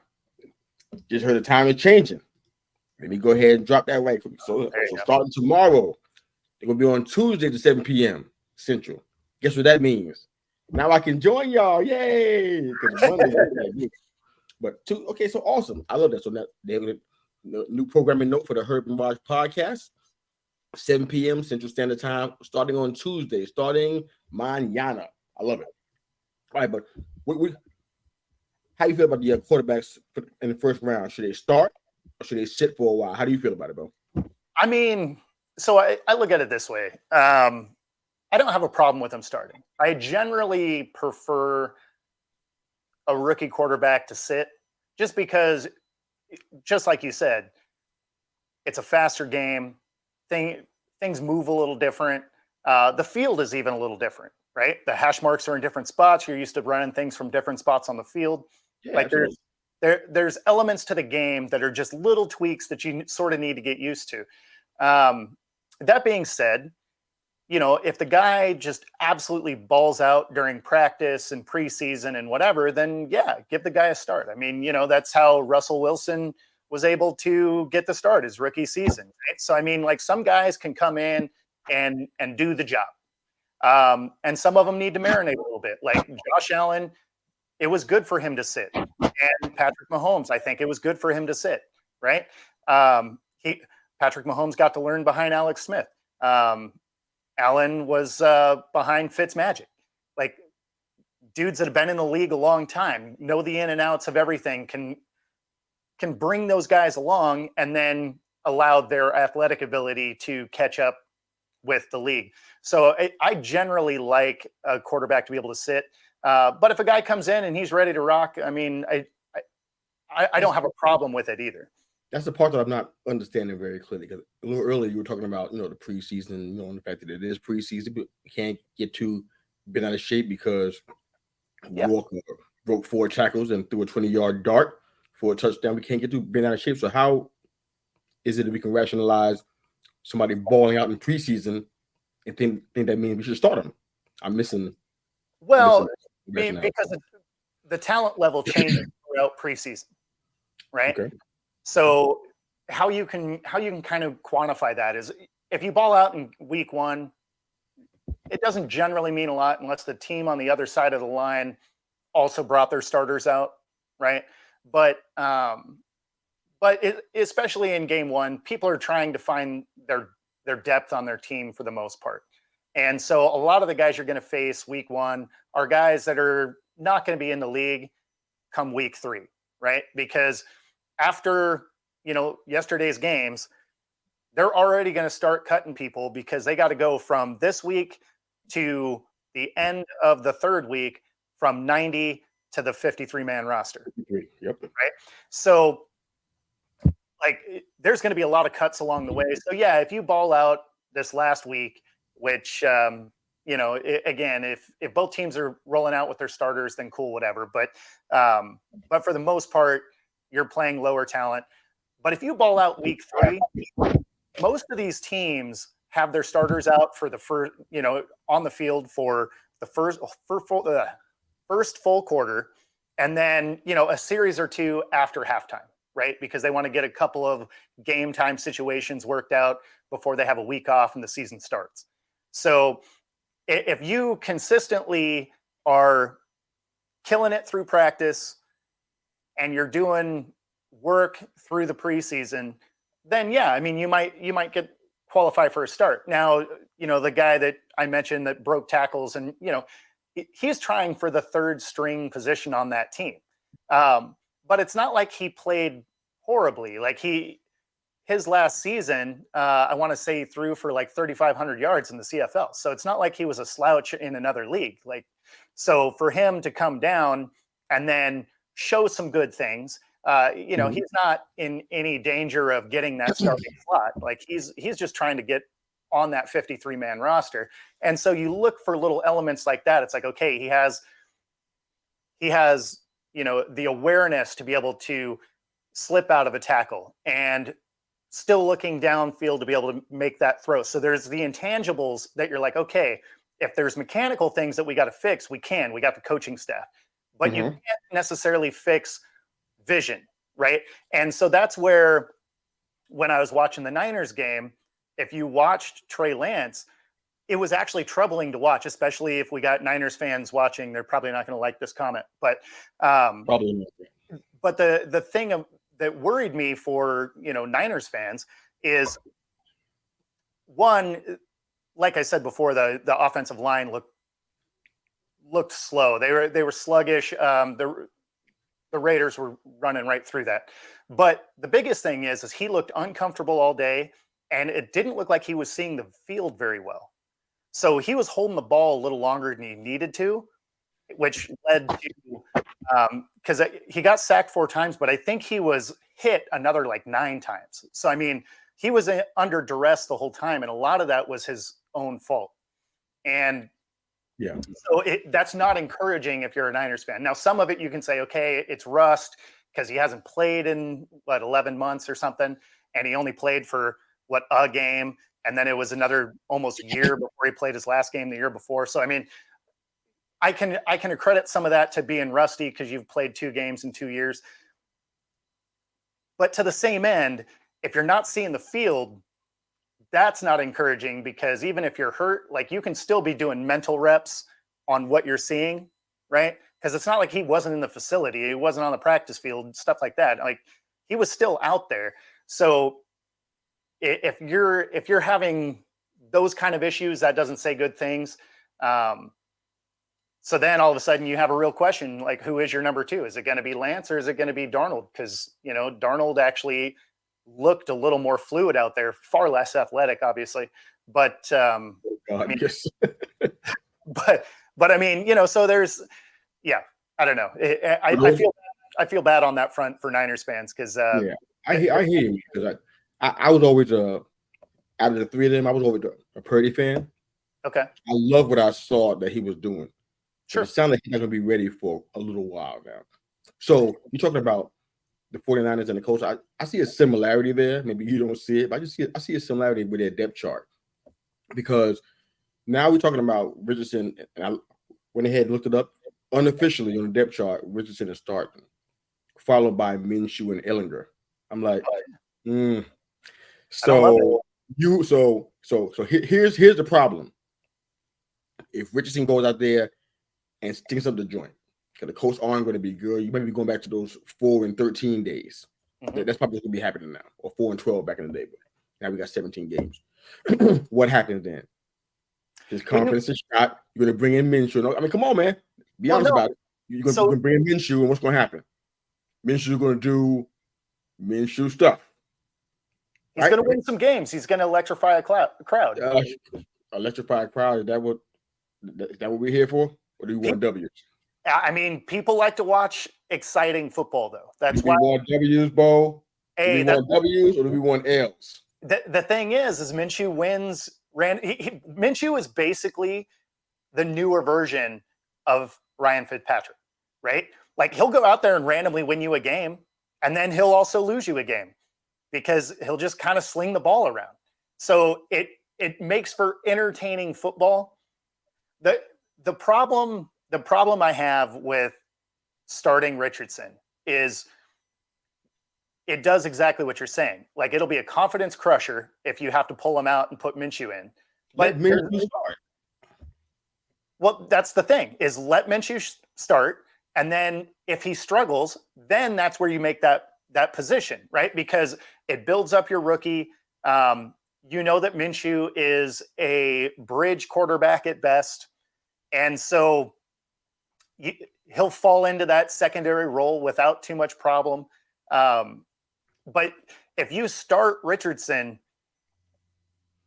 [SPEAKER 1] just heard the time is changing. Let me go ahead and drop that right for me. So starting tomorrow, they're gonna be on Tuesday to 7 p.m. Central. Guess what that means? Now I can join y'all. Yay! But okay, so awesome. I love that. So now they have a new programming note for the Herb and Raj podcast. 7 p.m. Central Standard Time, starting on Tuesday, starting mañana. I love it. All right, but how do you feel about the quarterbacks in the first round? Should they start or should they sit for a while? How do you feel about it, bro?
[SPEAKER 2] I mean, so I look at it this way. I don't have a problem with them starting. I generally prefer a rookie quarterback to sit just because, just like you said, it's a faster game. Things move a little different. The field is even a little different, right? The hash marks are in different spots. You're used to running things from different spots on the field. Yeah, like there's elements to the game that are just little tweaks that you sort of need to get used to. That being said, you know, if the guy just absolutely balls out during practice and preseason and whatever, then yeah, give the guy a start. I mean, you know, that's how Russell Wilson was able to get the start his rookie season. Right? So, I mean, like some guys can come in and do the job. And some of them need to marinate a little bit. Like Josh Allen, it was good for him to sit. And Patrick Mahomes, I think it was good for him to sit, right? Patrick Mahomes got to learn behind Alex Smith. Allen was behind Fitzmagic. Like dudes that have been in the league a long time, know the in and outs of everything, can bring those guys along and then allow their athletic ability to catch up with the league. So I generally like a quarterback to be able to sit. But if a guy comes in and he's ready to rock, I mean, I don't have a problem with it either.
[SPEAKER 1] That's the part that I'm not understanding very clearly. Because a little earlier you were talking about, you know, the preseason, you know, and the fact that it is preseason, but you can't get too bent out of shape because Walker broke 4 tackles and threw a 20-yard dart for a touchdown. We can't get too bent out of shape. So how is it that we can rationalize somebody balling out in preseason and think that means we should start them? I'm missing.
[SPEAKER 2] Well, because the talent level changes throughout preseason, right? Okay. So how you can kind of quantify that is if you ball out in week 1, it doesn't generally mean a lot unless the team on the other side of the line also brought their starters out, right? But especially in game 1, people are trying to find their depth on their team for the most part. And so a lot of the guys you're going to face week 1 are guys that are not going to be in the league come week 3, right? Because after, you know, yesterday's games, they're already going to start cutting people because they got to go from this week to the end of the 3rd week from 90 to the 53-man roster.
[SPEAKER 1] 53. Yep.
[SPEAKER 2] Right. So like there's going to be a lot of cuts along the way. So yeah, if you ball out this last week, which again, if both teams are rolling out with their starters, then cool, whatever. But for the most part, you're playing lower talent. But if you ball out week 3, most of these teams have their starters out for the first, on the field for the first full quarter, and then a series or two after halftime, right? Because they want to get a couple of game time situations worked out before they have a week off and the season starts. So if you consistently are killing it through practice and you're doing work through the preseason, then yeah, I mean, you might qualify for a start. Now, the guy that I mentioned that broke tackles, and he's trying for the third string position on that team. But it's not like he played horribly. Like his last season, I want to say he threw for like 3,500 yards in the CFL. So it's not like he was a slouch in another league. Like, so for him to come down and then show some good things, he's not in any danger of getting that starting slot. Like he's just trying to get on that 53-man roster. And so you look for little elements like that. It's like, okay, he has the awareness to be able to slip out of a tackle and still looking downfield to be able to make that throw. So there's the intangibles that you're like, okay, if there's mechanical things that we got to fix, we got the coaching staff, but you can't necessarily fix vision, right? And so that's where, when I was watching the Niners game, if you watched Trey Lance, it was actually troubling to watch, especially if we got Niners fans watching. They're probably not going to like this comment, but
[SPEAKER 1] Probably not.
[SPEAKER 2] But the thing that worried me for Niners fans is, one, like I said before, the offensive line looked slow. They were sluggish. The Raiders were running right through that. But the biggest thing is he looked uncomfortable all day, and it didn't look like he was seeing the field very well. So he was holding the ball a little longer than he needed to, which led to because he got sacked 4 times, but I think he was hit another like 9 times. So, I mean, he was under duress the whole time, and a lot of that was his own fault. And
[SPEAKER 1] yeah,
[SPEAKER 2] so that's not encouraging if you're a Niners fan. Now, some of it you can say, okay, it's rust because he hasn't played in 11 months or something, and he only played for a game, and then it was another almost year before he played his last game the year before. So, I mean, I can accredit some of that to being rusty because you've played 2 games in 2 years. But to the same end, if you're not seeing the field, that's not encouraging, because even if you're hurt, like, you can still be doing mental reps on what you're seeing, right? Because it's not like he wasn't in the facility, he wasn't on the practice field, stuff like that. Like, he was still out there. So if you're having those kind of issues, that doesn't say good things. So then all of a sudden you have a real question, like, who is your number 2? Is it going to be Lance or is it going to be Darnold? Because, Darnold actually looked a little more fluid out there, far less athletic, obviously. But,
[SPEAKER 1] yes.
[SPEAKER 2] but I mean, so there's, I don't know. I feel bad on that front for Niners fans because,
[SPEAKER 1] I hear you, because I was always out of the 3 of them, I was always a Purdy fan.
[SPEAKER 2] Okay.
[SPEAKER 1] I love what I saw that he was doing.
[SPEAKER 2] Sure.
[SPEAKER 1] It sounds like he's not going to be ready for a little while now. So you're talking about the 49ers and the Colts. I see a similarity there. Maybe you don't see it, but I see a similarity with their depth chart, because now we're talking about Richardson, and I went ahead and looked it up. Unofficially on the depth chart, Richardson is starting, followed by Minshew and Ellinger. I'm like, So here's the problem. If Richardson goes out there and stinks up the joint, because the Colts aren't going to be good, you might be going back to those 4-13 days. Mm-hmm. That's probably going to be happening now, or 4-12 back in the day. But now we got 17 games. What happens then? His confidence is shot. You're going to bring in Minshew. I mean, come on, man. Be honest about it. You're going to bring in Minshew, and what's going to happen? Minshew's going to do Minshew stuff.
[SPEAKER 2] He's going to win some games. He's going to electrify a crowd.
[SPEAKER 1] Electrify a crowd. Is that what we're here for? Or do you want W's?
[SPEAKER 2] I mean, people like to watch exciting football, though. That's
[SPEAKER 1] Do we
[SPEAKER 2] why.
[SPEAKER 1] want W's, Bo? Do we
[SPEAKER 2] Hey,
[SPEAKER 1] want W's or do we want L's?
[SPEAKER 2] the thing is Minshew wins. Minshew is basically the newer version of Ryan Fitzpatrick, right? Like he'll go out there and randomly win you a game, and then he'll also lose you a game because he'll just kind of sling the ball around. So it makes for entertaining football. The problem I have with starting Richardson is it does exactly what you're saying. Like it'll be a confidence crusher if you have to pull him out and put Minshew in. But
[SPEAKER 1] Let Minshew start.
[SPEAKER 2] Well, that's the thing is let Minshew start. And then if he struggles, then that's where you make that position, right? Because it builds up your rookie. You know that Minshew is a bridge quarterback at best. And so he'll fall into that secondary role without too much problem. But if you start Richardson,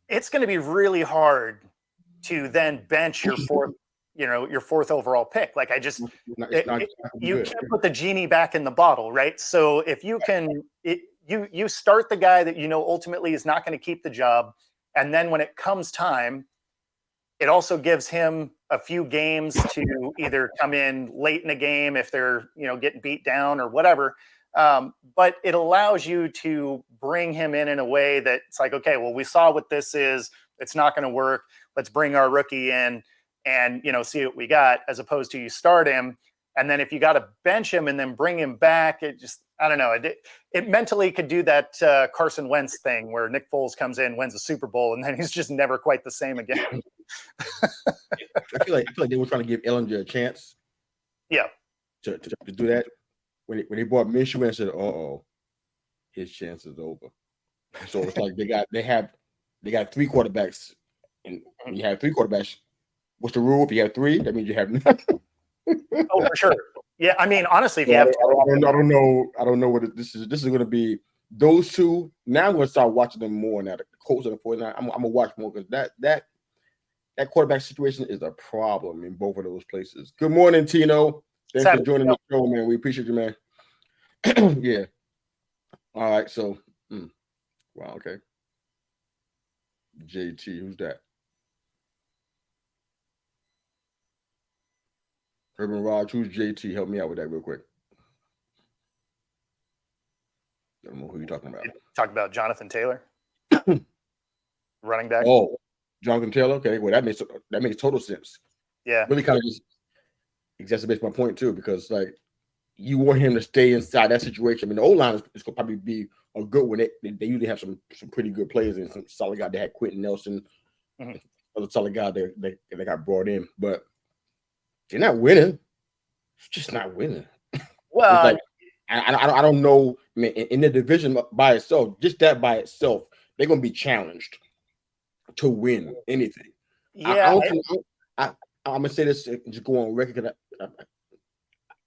[SPEAKER 2] it's going to be really hard to then bench your fourth overall pick. Like you can't put the genie back in the bottle, right? So if you can, you start the guy that you know ultimately is not going to keep the job, and then when it comes time, it also gives him a few games to either come in late in a game if they're getting beat down or whatever. But it allows you to bring him in a way that it's like, okay, well, we saw what this is. It's not going to work. Let's bring our rookie in and, see what we got, as opposed to you start him. And then if you got to bench him and then bring him back, it just, I don't know. It mentally could do that Carson Wentz thing where Nick Foles comes in, wins a Super Bowl, and then he's just never quite the same again.
[SPEAKER 1] I feel like they were trying to give Ellinger a chance.
[SPEAKER 2] Yeah.
[SPEAKER 1] To do that. When they brought Minshew in and said, his chance is over. So it's like they got three quarterbacks. And when you have three quarterbacks, what's the rule? If you have three, that means you have none.
[SPEAKER 2] Oh, for sure. Yeah, I mean, honestly, if you have
[SPEAKER 1] I don't know what this is. This is going to be those two. Now I'm going to start watching them more now. The Colts and the 49. I'm going to watch more because that quarterback situation is a problem in both of those places. Good morning, Tino. Thanks for joining the show, man. We appreciate you, man. Yeah. All right. So, wow. Okay. JT, who's that? Urban Raj, who's JT? Help me out with that real quick. I don't know who you're talking about.
[SPEAKER 2] Talk about Jonathan Taylor, running back.
[SPEAKER 1] Oh, Jonathan Taylor. Okay, well that makes total sense.
[SPEAKER 2] Yeah,
[SPEAKER 1] really kind of just exacerbates my point too, because like you want him to stay inside that situation. I mean, the O-line is going to probably be a good one. They usually have some pretty good players and some solid guys. They had Quentin Nelson, other solid guy they got brought in, but they're not winning. It's just not winning.
[SPEAKER 2] Well,
[SPEAKER 1] like, I don't know. I mean, in the division by itself, just that by itself, they're going to be challenged to win anything.
[SPEAKER 2] Yeah,
[SPEAKER 1] I'm going to say this and just go on record because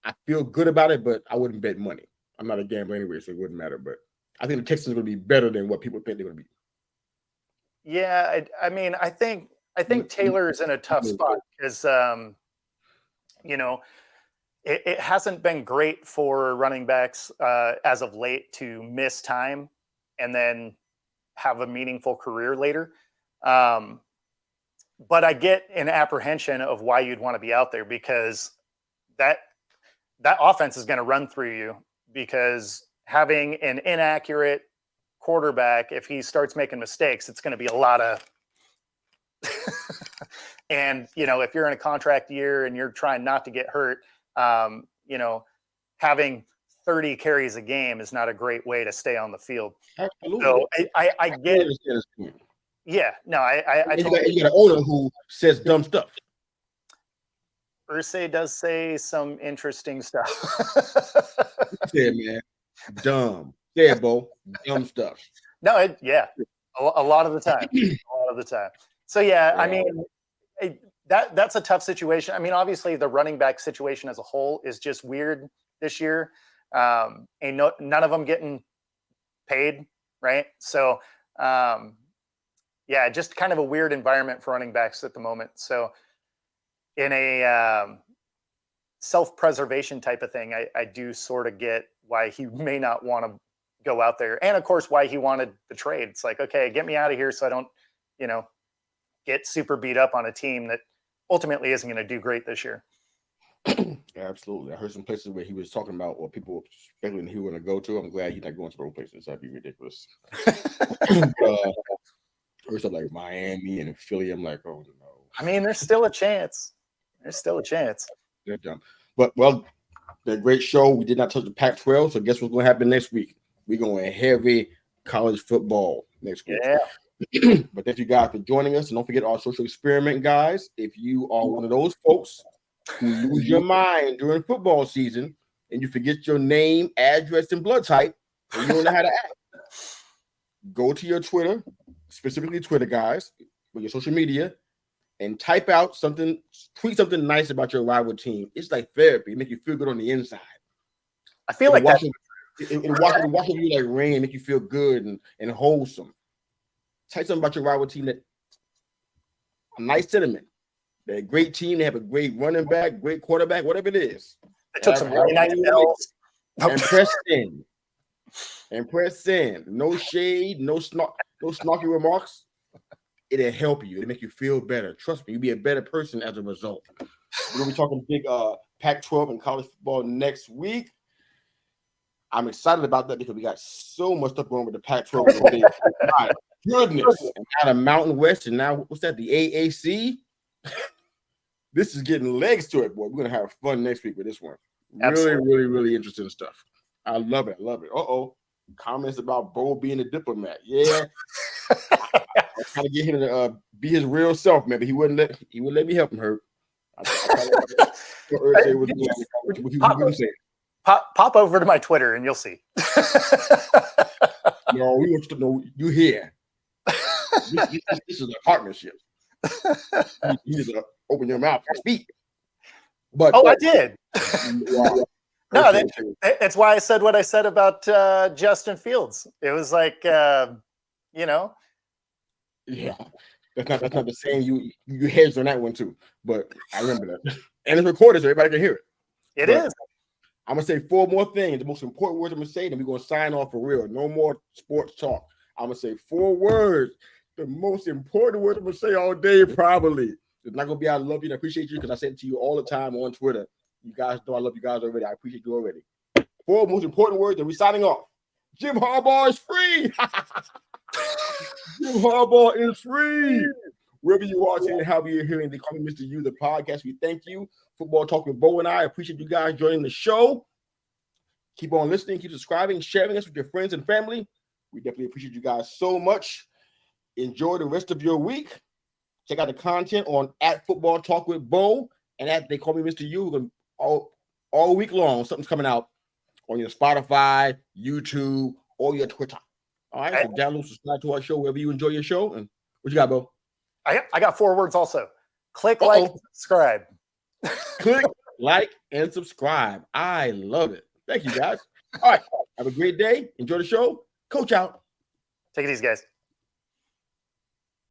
[SPEAKER 1] I feel good about it, but I wouldn't bet money. I'm not a gambler anyway, so it wouldn't matter. But I think the Texans are going to be better than what people think they're going to be.
[SPEAKER 2] Yeah, I mean, I think Taylor is in a tough spot because, it hasn't been great for running backs as of late to miss time and then have a meaningful career later. But I get an apprehension of why you'd want to be out there because that offense is going to run through you because having an inaccurate quarterback, if he starts making mistakes, it's going to be a lot of and if you're in a contract year and you're trying not to get hurt, having 30 carries a game is not a great way to stay on the field.
[SPEAKER 1] Absolutely.
[SPEAKER 2] So I get it. Yeah, no, I totally.
[SPEAKER 1] You got an owner who says dumb stuff.
[SPEAKER 2] Irsay does say some interesting stuff.
[SPEAKER 1] Yeah, man. Dumb. Yeah, Bo. Dumb stuff.
[SPEAKER 2] No, a lot of the time. A lot of the time. So yeah, I mean, that's a tough situation. I mean, obviously the running back situation as a whole is just weird this year. And none of them getting paid, right? So just kind of a weird environment for running backs at the moment. So in a self-preservation type of thing, I do sort of get why he may not want to go out there. And of course, why he wanted the trade. It's like, okay, get me out of here so I don't, get super beat up on a team that ultimately isn't going to do great this year.
[SPEAKER 1] Absolutely. I heard some places where he was talking about what people were speculating he was going to go to. I'm glad he's not going to those places. That'd be ridiculous. Or stuff like Miami and Philly. I'm like, oh no.
[SPEAKER 2] I mean, there's still a chance.
[SPEAKER 1] They're dumb. But the great show. We did not touch the Pac-12, so guess what's going to happen next week? We're going heavy college football next week.
[SPEAKER 2] Yeah.
[SPEAKER 1] But thank you guys for joining us. And don't forget our social experiment, guys. If you are one of those folks who lose your mind during football season and you forget your name, address, and blood type, and you don't know how to act, go to your Twitter, specifically Twitter, guys, with your social media, and type out something, tweet something nice about your rival team. It's like therapy. It makes you feel good on the inside.
[SPEAKER 2] I feel like that.
[SPEAKER 1] It'll wash over you like rain, make you feel good and wholesome. Type something about your rival team that a nice sentiment. They're a great team. They have a great running back, great quarterback, whatever it is.
[SPEAKER 2] They took some really nice L's.
[SPEAKER 1] And press in. And press in. No shade, no snarky remarks. It'll help you. It'll make you feel better. Trust me, you'll be a better person as a result. We're going to be talking big Pac-12 and college football next week. I'm excited about that because we got so much stuff going with the Pac-12. My goodness. And out of Mountain West, and now, what's that, the AAC? This is getting legs to it, boy. We're going to have fun next week with this one. Really, really, really interesting stuff. I love it. Uh-oh. Comments about Bo being a diplomat. Yeah. I'm trying to get him to be his real self, man, but he wouldn't let me help him, Herb.
[SPEAKER 2] Pop over to my Twitter and you'll see.
[SPEAKER 1] No, we want you to know you here. This is a partnership. You just open your mouth and speak. But
[SPEAKER 2] I did. No, that's why I said what I said about Justin Fields. It was like,
[SPEAKER 1] Yeah, that's not the same. You hedged on that one too, but I remember that, and it's recorded so everybody can hear it.
[SPEAKER 2] It is.
[SPEAKER 1] I'm gonna say 4 more things. The most important words I'm gonna say, then we're gonna sign off for real. No more sports talk. I'm gonna say 4 words. The most important word I'm gonna say all day, probably. It's not gonna be I love you and I appreciate you because I say it to you all the time on Twitter. You guys know I love you guys already. I appreciate you already. 4 most important words, and we're signing off. Jim Harbaugh is free. Jim Harbaugh is free. Wherever you are today, however you're hearing, they call me Mr. U, the podcast. We thank you. Football Talk with Bo and I appreciate you guys joining the show. Keep on listening, keep subscribing, sharing us with your friends and family. We definitely appreciate you guys so much. Enjoy the rest of your week. Check out the content on @Football Talk with Bo and They Call Me Mr. U. All week long, something's coming out on your Spotify, YouTube, or your Twitter. All right, so download, subscribe to our show wherever you enjoy your show. And what you got, Bo?
[SPEAKER 2] I got 4 words also. Click, like, subscribe.
[SPEAKER 1] Click, like, and subscribe. I love it. Thank you, guys. All right, have a great day. Enjoy the show. Coach out.
[SPEAKER 2] Take it easy, guys.